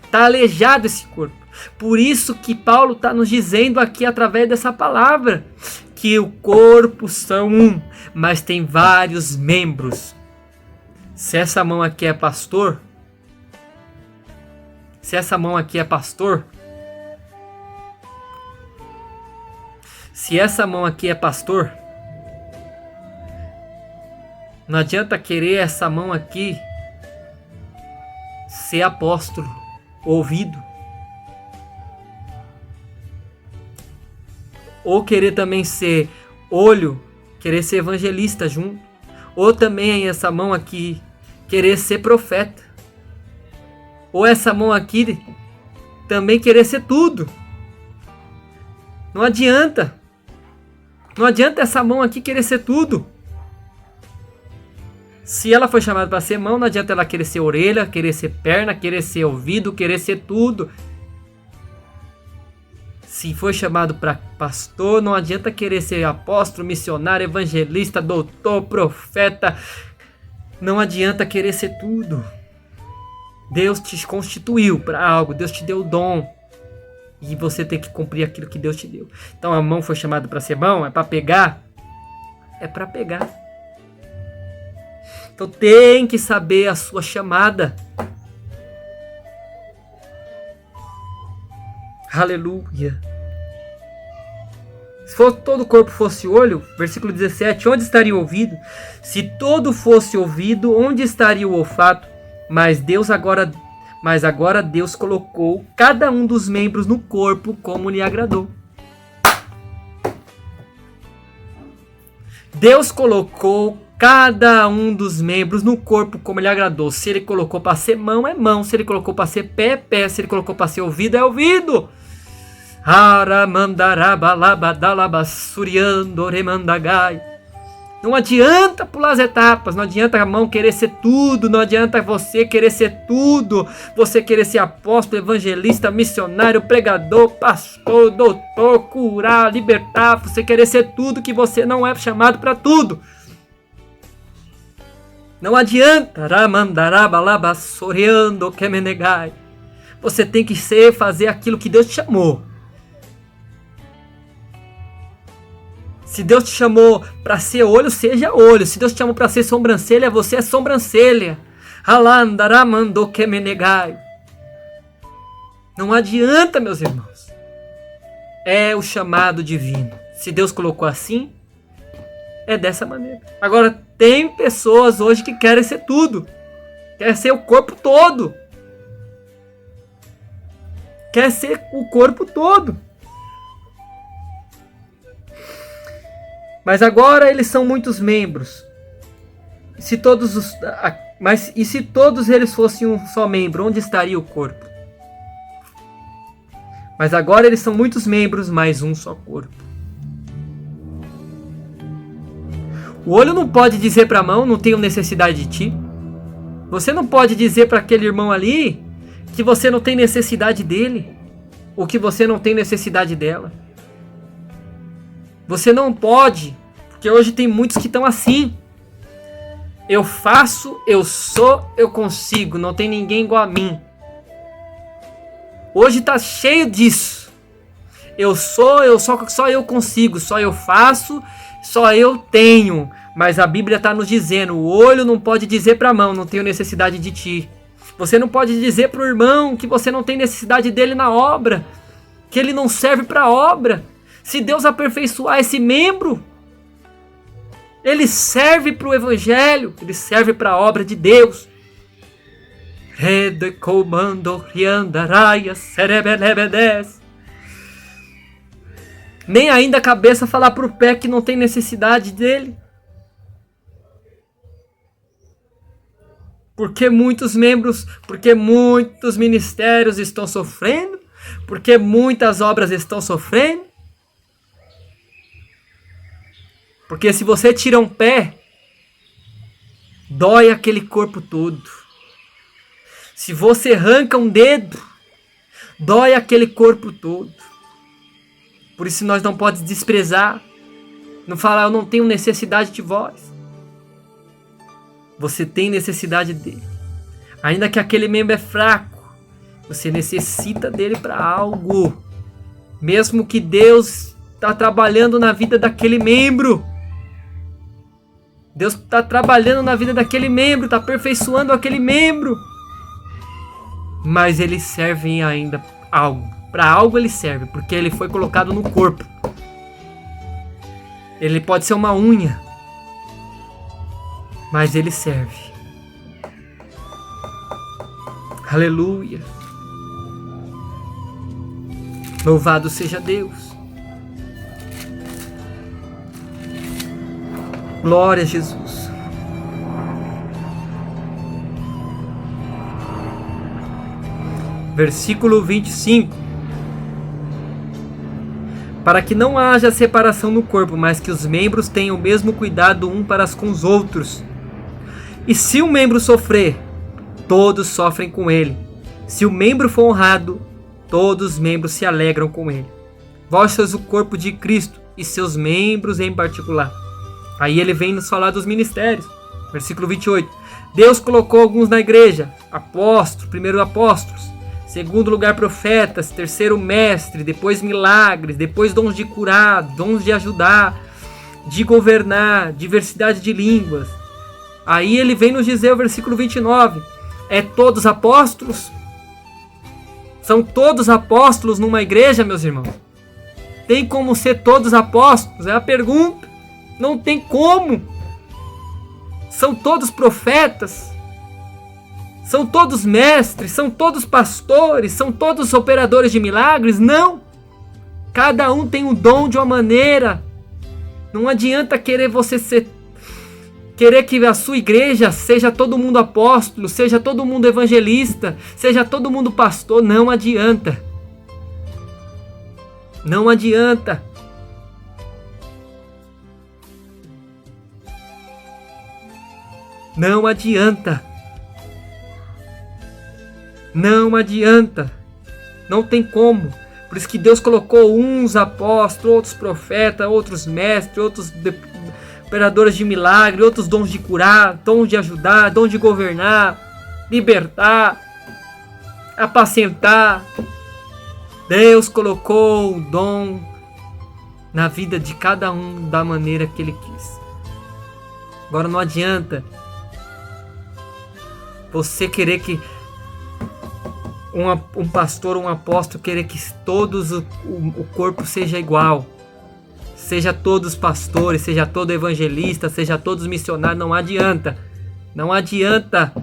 Tá aleijado esse corpo. Por isso que Paulo está nos dizendo aqui através dessa palavra que o corpo são um, mas tem vários membros. Se essa mão aqui é pastor, se essa mão aqui é pastor, não adianta querer essa mão aqui ser apóstolo, ouvido. Ou querer também ser olho, querer ser evangelista junto. Ou também essa mão aqui, querer ser profeta. Ou essa mão aqui também querer ser tudo. Não adianta. Não adianta essa mão aqui querer ser tudo. Se ela foi chamada para ser mão, não adianta ela querer ser orelha, querer ser perna, querer ser ouvido, querer ser tudo. Se foi chamado para pastor, não adianta querer ser apóstolo, missionário, evangelista, doutor, profeta. Não adianta querer ser tudo. Deus te constituiu para algo, Deus te deu o dom. E você tem que cumprir aquilo que Deus te deu. Então a mão foi chamada para ser mão, é para pegar? É para pegar. Então tem que saber a sua chamada. Aleluia. Se todo o corpo fosse olho, versículo 17, onde estaria o ouvido? Se todo fosse ouvido, onde estaria o olfato? Mas agora Deus colocou cada um dos membros no corpo como lhe agradou. Deus colocou cada um dos membros no corpo como lhe agradou. Se ele colocou para ser mão, é mão. Se ele colocou para ser pé, é pé. Se ele colocou para ser ouvido, é ouvido. Não adianta pular as etapas, não adianta a mão querer ser tudo, não adianta você querer ser tudo, você querer ser apóstolo, evangelista, missionário, pregador, pastor, doutor, curar, libertar, você querer ser tudo que você não é chamado para tudo. Não adianta, você tem que fazer aquilo que Deus te chamou. Se Deus te chamou para ser olho, seja olho. Se Deus te chamou para ser sobrancelha, você é sobrancelha. Não adianta, meus irmãos. É o chamado divino. Se Deus colocou assim, é dessa maneira. Agora, tem pessoas hoje que querem ser tudo. Quer ser o corpo todo. Quer ser o corpo todo. Mas agora eles são muitos membros. E se todos eles fossem um só membro, onde estaria o corpo? Mas agora eles são muitos membros, mas um só corpo. O olho não pode dizer para a mão, não tenho necessidade de ti. Você não pode dizer para aquele irmão ali que você não tem necessidade dele, ou que você não tem necessidade dela. Você não pode, porque hoje tem muitos que estão assim. Eu faço, eu sou, eu consigo, não tem ninguém igual a mim. Hoje está cheio disso. Eu sou, só eu consigo, só eu faço, só eu tenho. Mas a Bíblia está nos dizendo, o olho não pode dizer para a mão, não tenho necessidade de ti. Você não pode dizer para o irmão que você não tem necessidade dele na obra, que ele não serve para a obra. Se Deus aperfeiçoar esse membro, ele serve para o evangelho, ele serve para a obra de Deus. Nem ainda a cabeça falar para o pé que não tem necessidade dele. Porque muitos membros, porque muitos ministérios estão sofrendo, porque muitas obras estão sofrendo. Porque se você tira um pé, dói aquele corpo todo. Se você arranca um dedo, dói aquele corpo todo. Por isso nós não podemos desprezar, não falar eu não tenho necessidade de vós. Você tem necessidade dele. Ainda que aquele membro é fraco, você necessita dele para algo. Mesmo que Deus está trabalhando na vida daquele membro. Deus está trabalhando na vida daquele membro, está aperfeiçoando aquele membro. Mas ele serve ainda algo. Para algo ele serve, porque ele foi colocado no corpo. Ele pode ser uma unha, mas ele serve. Aleluia. Louvado seja Deus. Glória a Jesus. Versículo 25. Para que não haja separação no corpo, mas que os membros tenham o mesmo cuidado um para com os outros. E se um membro sofrer, todos sofrem com ele. Se o membro for honrado, todos os membros se alegram com ele. Vós sois o corpo de Cristo e seus membros em particular. Aí ele vem nos falar dos ministérios. Versículo 28. Deus colocou alguns na igreja. Apóstolos, primeiro apóstolos. Segundo lugar profetas. Terceiro mestre. Depois milagres. Depois dons de curar. Dons de ajudar. De governar. Diversidade de línguas. Aí ele vem nos dizer o versículo 29. É todos apóstolos? São todos apóstolos numa igreja, meus irmãos? Tem como ser todos apóstolos? É a pergunta. Não tem como. São todos profetas? São todos mestres? São todos pastores? São todos operadores de milagres? Não. Cada um tem um dom de uma maneira. Não adianta querer que a sua igreja seja todo mundo apóstolo, seja todo mundo evangelista, seja todo mundo pastor. Não adianta. Não adianta. Não adianta. Não adianta. Não tem como. Por isso que Deus colocou uns apóstolos, outros profetas, outros mestres, outros operadores de milagre, outros dons de curar, dons de ajudar, dons de governar, libertar, apacentar. Deus colocou um dom na vida de cada um da maneira que Ele quis. Agora não adianta você querer que um pastor, um apóstolo, querer que todos o corpo seja igual. Seja todos pastores, seja todo evangelista, seja todos missionários. Não adianta. Não adianta.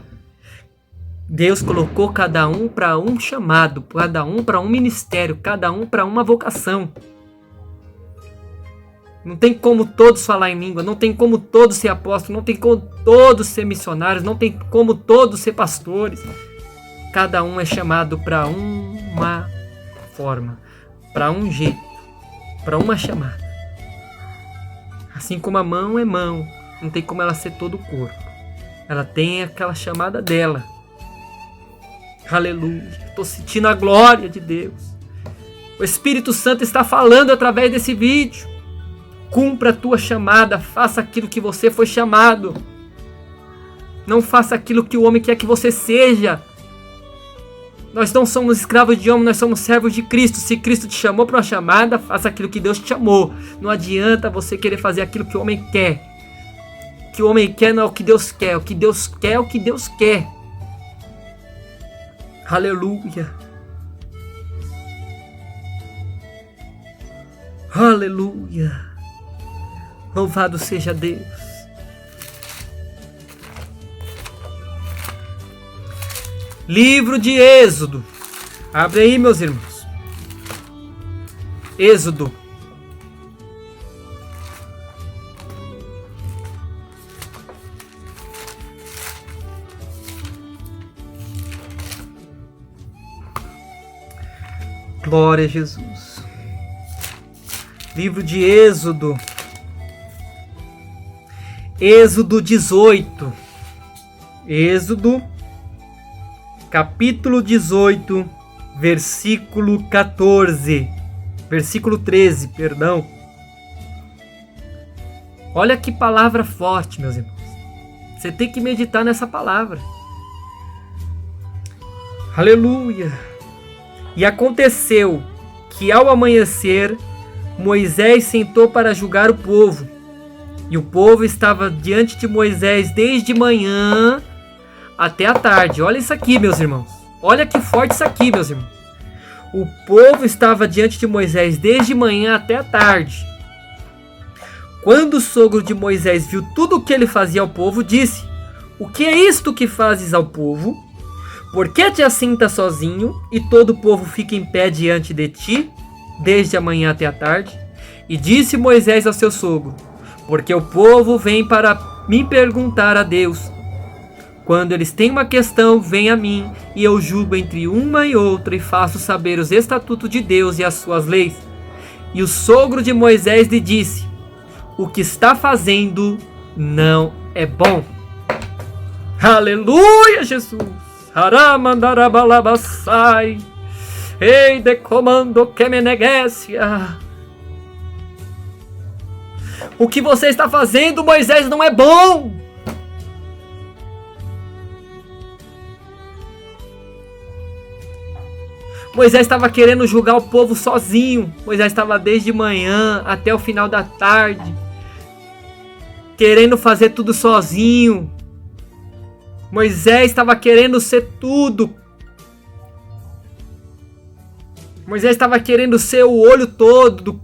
Deus colocou cada um para um chamado, cada um para um ministério, cada um para uma vocação. Não tem como todos falar em língua, não tem como todos ser apóstolos, não tem como todos ser missionários, não tem como todos ser pastores. Cada um é chamado para uma forma, para um jeito, para uma chamada. Assim como a mão é mão, não tem como ela ser todo o corpo. Ela tem aquela chamada dela. Aleluia. Estou sentindo a glória de Deus. O Espírito Santo está falando através desse vídeo. Cumpra a tua chamada. Faça aquilo que você foi chamado. Não faça aquilo que o homem quer que você seja. Nós não somos escravos de homem, nós somos servos de Cristo. Se Cristo te chamou para uma chamada, faça aquilo que Deus te chamou. Não adianta você querer fazer aquilo que o homem quer. O que o homem quer não é o que Deus quer. O que Deus quer é o que Deus quer. Aleluia. Aleluia. Louvado seja Deus. Livro de Êxodo. Abre aí, meus irmãos. Êxodo. Glória a Jesus. Livro de Êxodo. Êxodo 18. Êxodo, capítulo 18, versículo 14. Versículo 13, perdão. Olha que palavra forte, meus irmãos. Você tem que meditar nessa palavra. Aleluia. E aconteceu que ao amanhecer, Moisés sentou para julgar o povo. E o povo estava diante de Moisés desde manhã até a tarde. Olha isso aqui, meus irmãos. Olha que forte isso aqui, meus irmãos. O povo estava diante de Moisés desde manhã até a tarde. Quando o sogro de Moisés viu tudo o que ele fazia ao povo, disse: o que é isto que fazes ao povo? Por que te assentas sozinho e todo o povo fica em pé diante de ti, desde a manhã até a tarde? E disse Moisés ao seu sogro: Porque o povo vem para me perguntar a Deus. Quando eles têm uma questão, vem a mim, e eu julgo entre uma e outra, e faço saber os estatutos de Deus e as suas leis. E o sogro de Moisés lhe disse: o que está fazendo não é bom. Aleluia, Jesus! Haramandarabalabassai. Ei, de comando que me neguecia. O que você está fazendo, Moisés, não é bom. Moisés estava querendo julgar o povo sozinho. Moisés estava desde manhã até o final da tarde, querendo fazer tudo sozinho. Moisés estava querendo ser tudo. Moisés estava querendo ser o olho todo,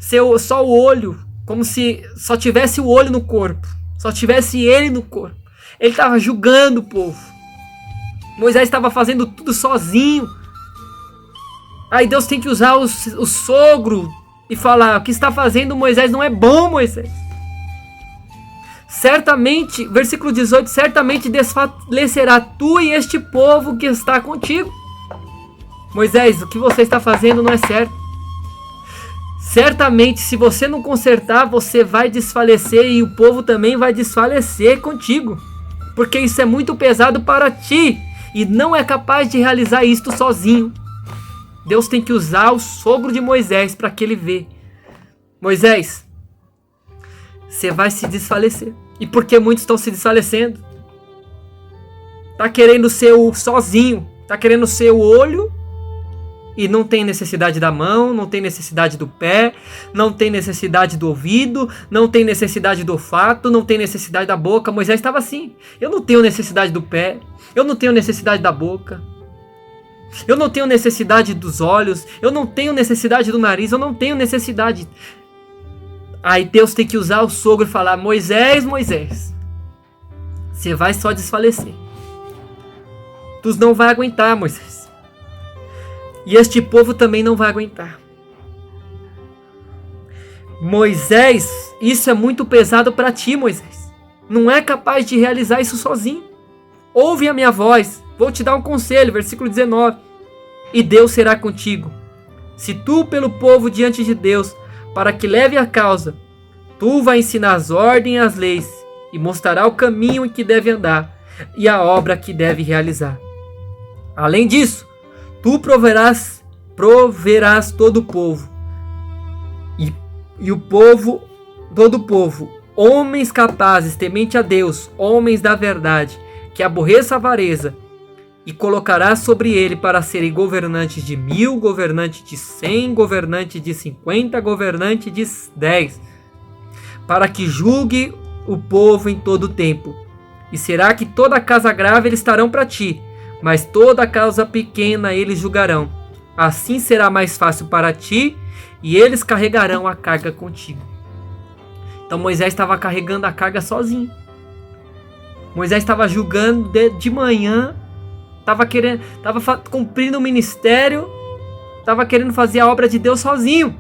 ser só o olho, como se só tivesse o olho no corpo, só tivesse ele no corpo. Ele estava julgando o povo. Moisés estava fazendo tudo sozinho. Aí Deus tem que usar o sogro e falar: o que está fazendo, Moisés, não é bom, Moisés. Certamente, versículo 18, certamente desfalecerá tu e este povo que está contigo. Moisés, o que você está fazendo não é certo. Certamente, se você não consertar, você vai desfalecer e o povo também vai desfalecer contigo. Porque isso é muito pesado para ti e não é capaz de realizar isto sozinho. Deus tem que usar o sogro de Moisés para que ele vê. Moisés, você vai se desfalecer. E por que muitos estão se desfalecendo? Tá querendo ser o sozinho, tá querendo ser o olho e não tem necessidade da mão, não tem necessidade do pé, não tem necessidade do ouvido, não tem necessidade do olfato, não tem necessidade da boca. Moisés estava assim: eu não tenho necessidade do pé, eu não tenho necessidade da boca, eu não tenho necessidade dos olhos, eu não tenho necessidade do nariz, eu não tenho necessidade. Aí Deus tem que usar o sogro e falar: Moisés, Moisés, você vai só desfalecer. Tu não vai aguentar, Moisés. E este povo também não vai aguentar. Moisés, isso é muito pesado para ti, Moisés. Não é capaz de realizar isso sozinho. Ouve a minha voz, vou te dar um conselho, versículo 19. E Deus será contigo. Se tu pelo povo diante de Deus, para que leve a causa, tu vai ensinar as ordens e as leis, e mostrará o caminho em que deve andar, e a obra que deve realizar. Além disso, tu proverás todo o povo, e o povo, todo o povo, homens capazes, temente a Deus, homens da verdade, que aborreça a avareza, e colocarás sobre ele para serem governantes de 1000, governantes de 100, governantes de 50, governantes de 10, para que julgue o povo em todo o tempo. E será que toda casa grave eles estarão para ti, mas toda causa pequena eles julgarão. Assim será mais fácil para ti, e eles carregarão a carga contigo. Então Moisés estava carregando a carga sozinho. Moisés estava julgando de manhã, estava cumprindo o ministério, estava querendo fazer a obra de Deus sozinho.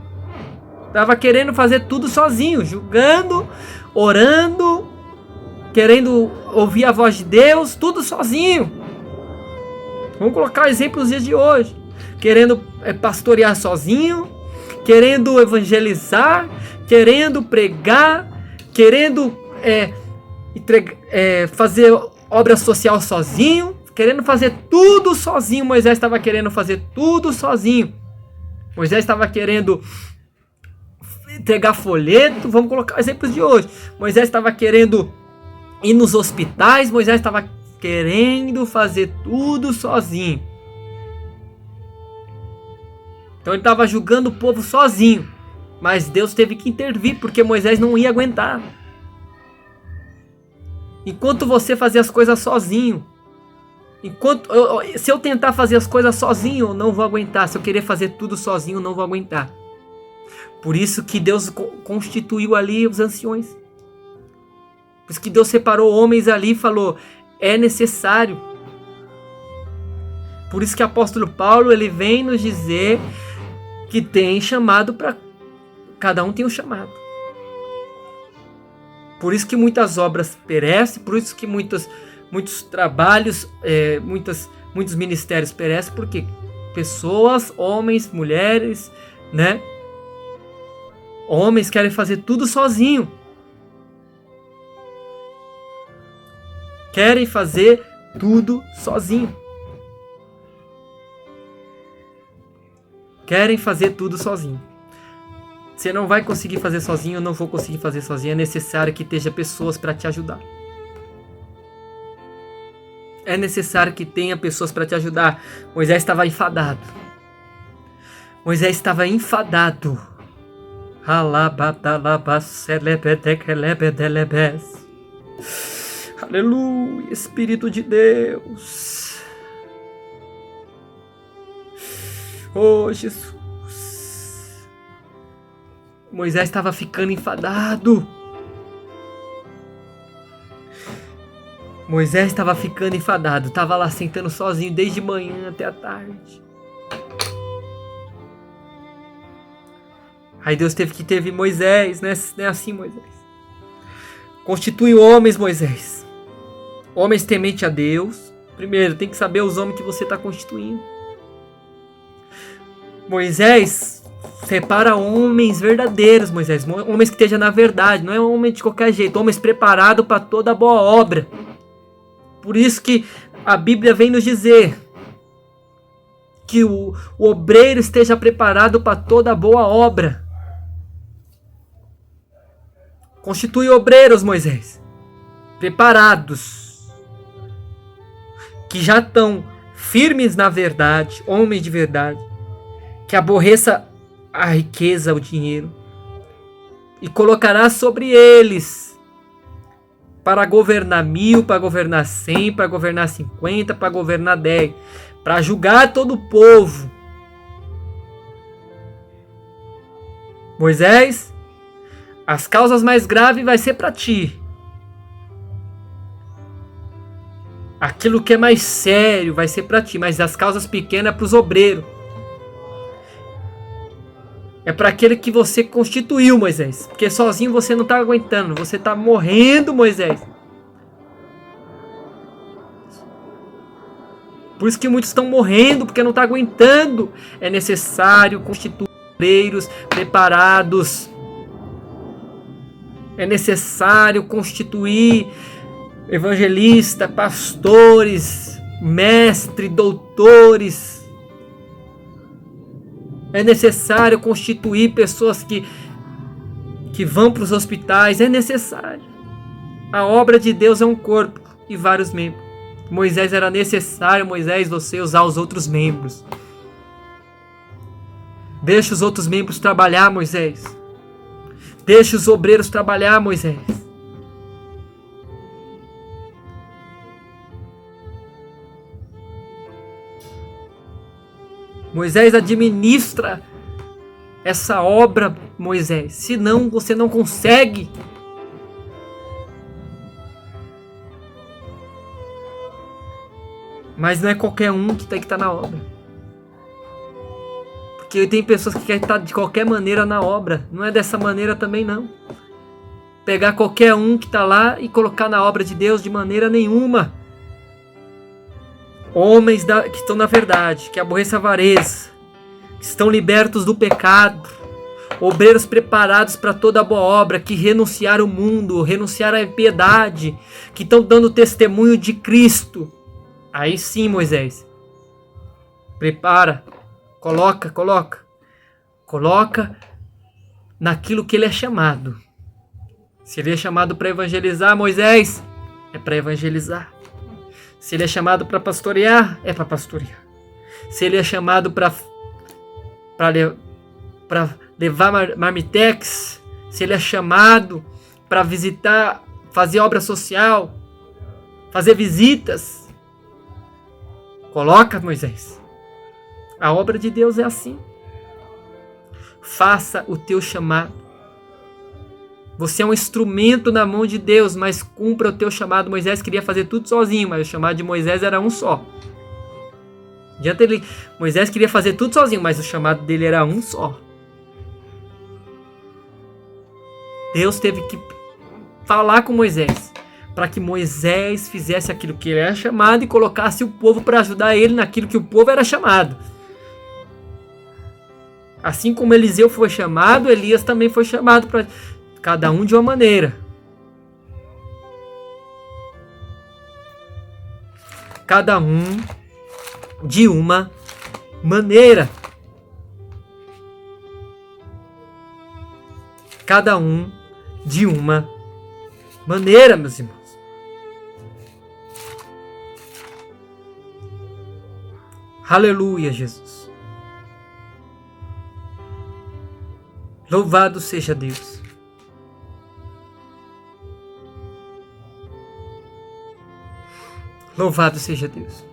Estava querendo fazer tudo sozinho, julgando, orando, querendo ouvir a voz de Deus, tudo sozinho. Vamos colocar exemplos dos dias de hoje. Querendo pastorear sozinho, querendo evangelizar, querendo pregar, querendo fazer obra social sozinho, querendo fazer tudo sozinho. Moisés estava querendo fazer tudo sozinho. Moisés estava querendo entregar folheto. Vamos colocar exemplos de hoje. Moisés estava querendo ir nos hospitais. Moisés estava querendo fazer tudo sozinho. Então ele estava julgando o povo sozinho. Mas Deus teve que intervir, porque Moisés não ia aguentar. Enquanto você fazia as coisas sozinho, se eu tentar fazer as coisas sozinho, eu não vou aguentar. Se eu querer fazer tudo sozinho, eu não vou aguentar. Por isso que Deus constituiu ali os anciões. Por isso que Deus separou homens ali e falou: é necessário. Por isso que o apóstolo Paulo, ele vem nos dizer que tem chamado para... Cada um tem um chamado. Por isso que muitas obras perecem, por isso que muitos trabalhos, muitos ministérios perecem, porque pessoas, homens, mulheres, né? Homens querem fazer tudo sozinho. Querem fazer tudo sozinho. Querem fazer tudo sozinho. Você não vai conseguir fazer sozinho, eu não vou conseguir fazer sozinho. É necessário que esteja pessoas para te ajudar. É necessário que tenha pessoas para te ajudar. Moisés estava enfadado. Moisés estava enfadado. Aleluia, Espírito de Deus. Oh, Jesus. Moisés estava ficando enfadado. Moisés estava ficando enfadado. Estava lá sentando sozinho desde manhã até a tarde. Aí Deus teve que ter Moisés, né? Não é assim, Moisés. Constitui homens, Moisés. Homens temente a Deus. Primeiro, tem que saber os homens que você está constituindo. Moisés, separa homens verdadeiros, Moisés. Homens que estejam na verdade. Não é um homem de qualquer jeito. Homens preparados para toda boa obra. Por isso que a Bíblia vem nos dizer que o obreiro esteja preparado para toda boa obra. Constitui obreiros, Moisés. Preparados. Que já estão firmes na verdade. Homens de verdade. Que aborreça a riqueza, o dinheiro. E colocará sobre eles para governar 1000, para governar 100, para governar 50, para governar 10. Para julgar todo o povo. Moisés, as causas mais graves vai ser para ti. Aquilo que é mais sério vai ser para ti, mas as causas pequenas é para os obreiros. É para aquele que você constituiu, Moisés. Porque sozinho você não está aguentando. Você está morrendo, Moisés. Por isso que muitos estão morrendo, porque não estão aguentando. É necessário constituir obreiros preparados. É necessário constituir evangelistas, pastores, mestres, doutores. É necessário constituir pessoas que vão para os hospitais. É necessário. A obra de Deus é um corpo e vários membros. Moisés era necessário, Moisés, você usar os outros membros. Deixa os outros membros trabalhar, Moisés. Deixa os obreiros trabalhar, Moisés. Moisés administra essa obra, Moisés. Senão você não consegue. Mas não é qualquer um que tem que estar na obra. Porque tem pessoas que querem estar de qualquer maneira na obra. Não é dessa maneira também, não. Pegar qualquer um que está lá e colocar na obra de Deus de maneira nenhuma. Homens que estão na verdade, que aborrecem a avareza, que estão libertos do pecado, obreiros preparados para toda boa obra, que renunciaram ao mundo, renunciaram à impiedade, que estão dando testemunho de Cristo. Aí sim, Moisés, prepara, coloca naquilo que ele é chamado. Se ele é chamado para evangelizar, Moisés, é para evangelizar. Se ele é chamado para pastorear, é para pastorear. Se ele é chamado para levar marmitex, se ele é chamado para visitar, fazer obra social, fazer visitas, coloca, Moisés. A obra de Deus é assim. Faça o teu chamado. Você é um instrumento na mão de Deus, mas cumpra o teu chamado. Moisés queria fazer tudo sozinho, mas o chamado de Moisés era um só. Moisés queria fazer tudo sozinho, mas o chamado dele era um só. Deus teve que falar com Moisés, para que Moisés fizesse aquilo que ele era chamado e colocasse o povo para ajudar ele naquilo que o povo era chamado. Assim como Eliseu foi chamado, Elias também foi chamado, para cada um de uma maneira. Cada um de uma maneira. Cada um de uma maneira, meus irmãos. Aleluia, Jesus. Louvado seja Deus. Louvado seja Deus.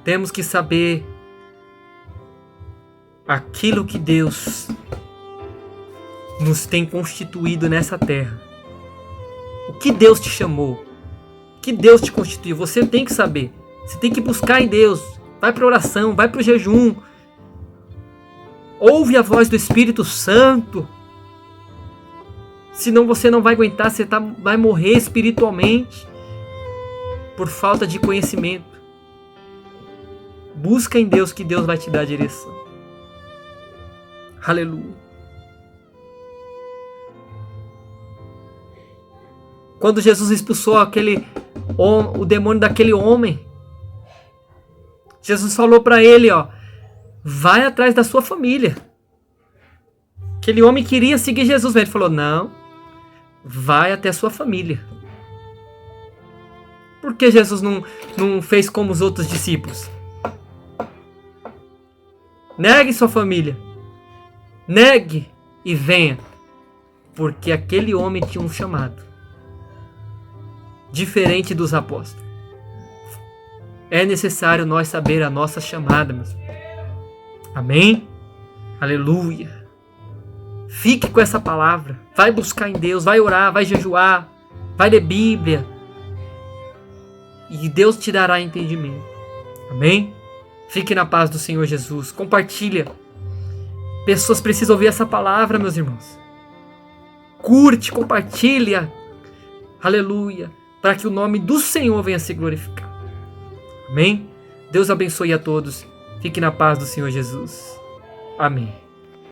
Temos que saber aquilo que Deus nos tem constituído nessa terra. O que Deus te chamou? O que Deus te constituiu? Você tem que saber. Você tem que buscar em Deus. Vai para a oração, vai para o jejum. Ouve a voz do Espírito Santo. Senão você não vai aguentar, você vai morrer espiritualmente por falta de conhecimento. Busca em Deus que Deus vai te dar a direção. Aleluia. Quando Jesus expulsou o demônio daquele homem, Jesus falou para ele, vai atrás da sua família. Aquele homem queria seguir Jesus, mas ele falou, não, vai até a sua família. Por que Jesus não fez como os outros discípulos? Negue sua família. Negue e venha. Porque aquele homem tinha um chamado. Diferente dos apóstolos. É necessário nós saber a nossa chamada, meus irmãos. Amém? Aleluia. Fique com essa palavra. Vai buscar em Deus, vai orar, vai jejuar, vai ler Bíblia. E Deus te dará entendimento. Amém? Fique na paz do Senhor Jesus. Compartilha. Pessoas precisam ouvir essa palavra, meus irmãos. Curte, compartilha. Aleluia. Para que o nome do Senhor venha se glorificar. Amém? Deus abençoe a todos. Fique na paz do Senhor Jesus. Amém.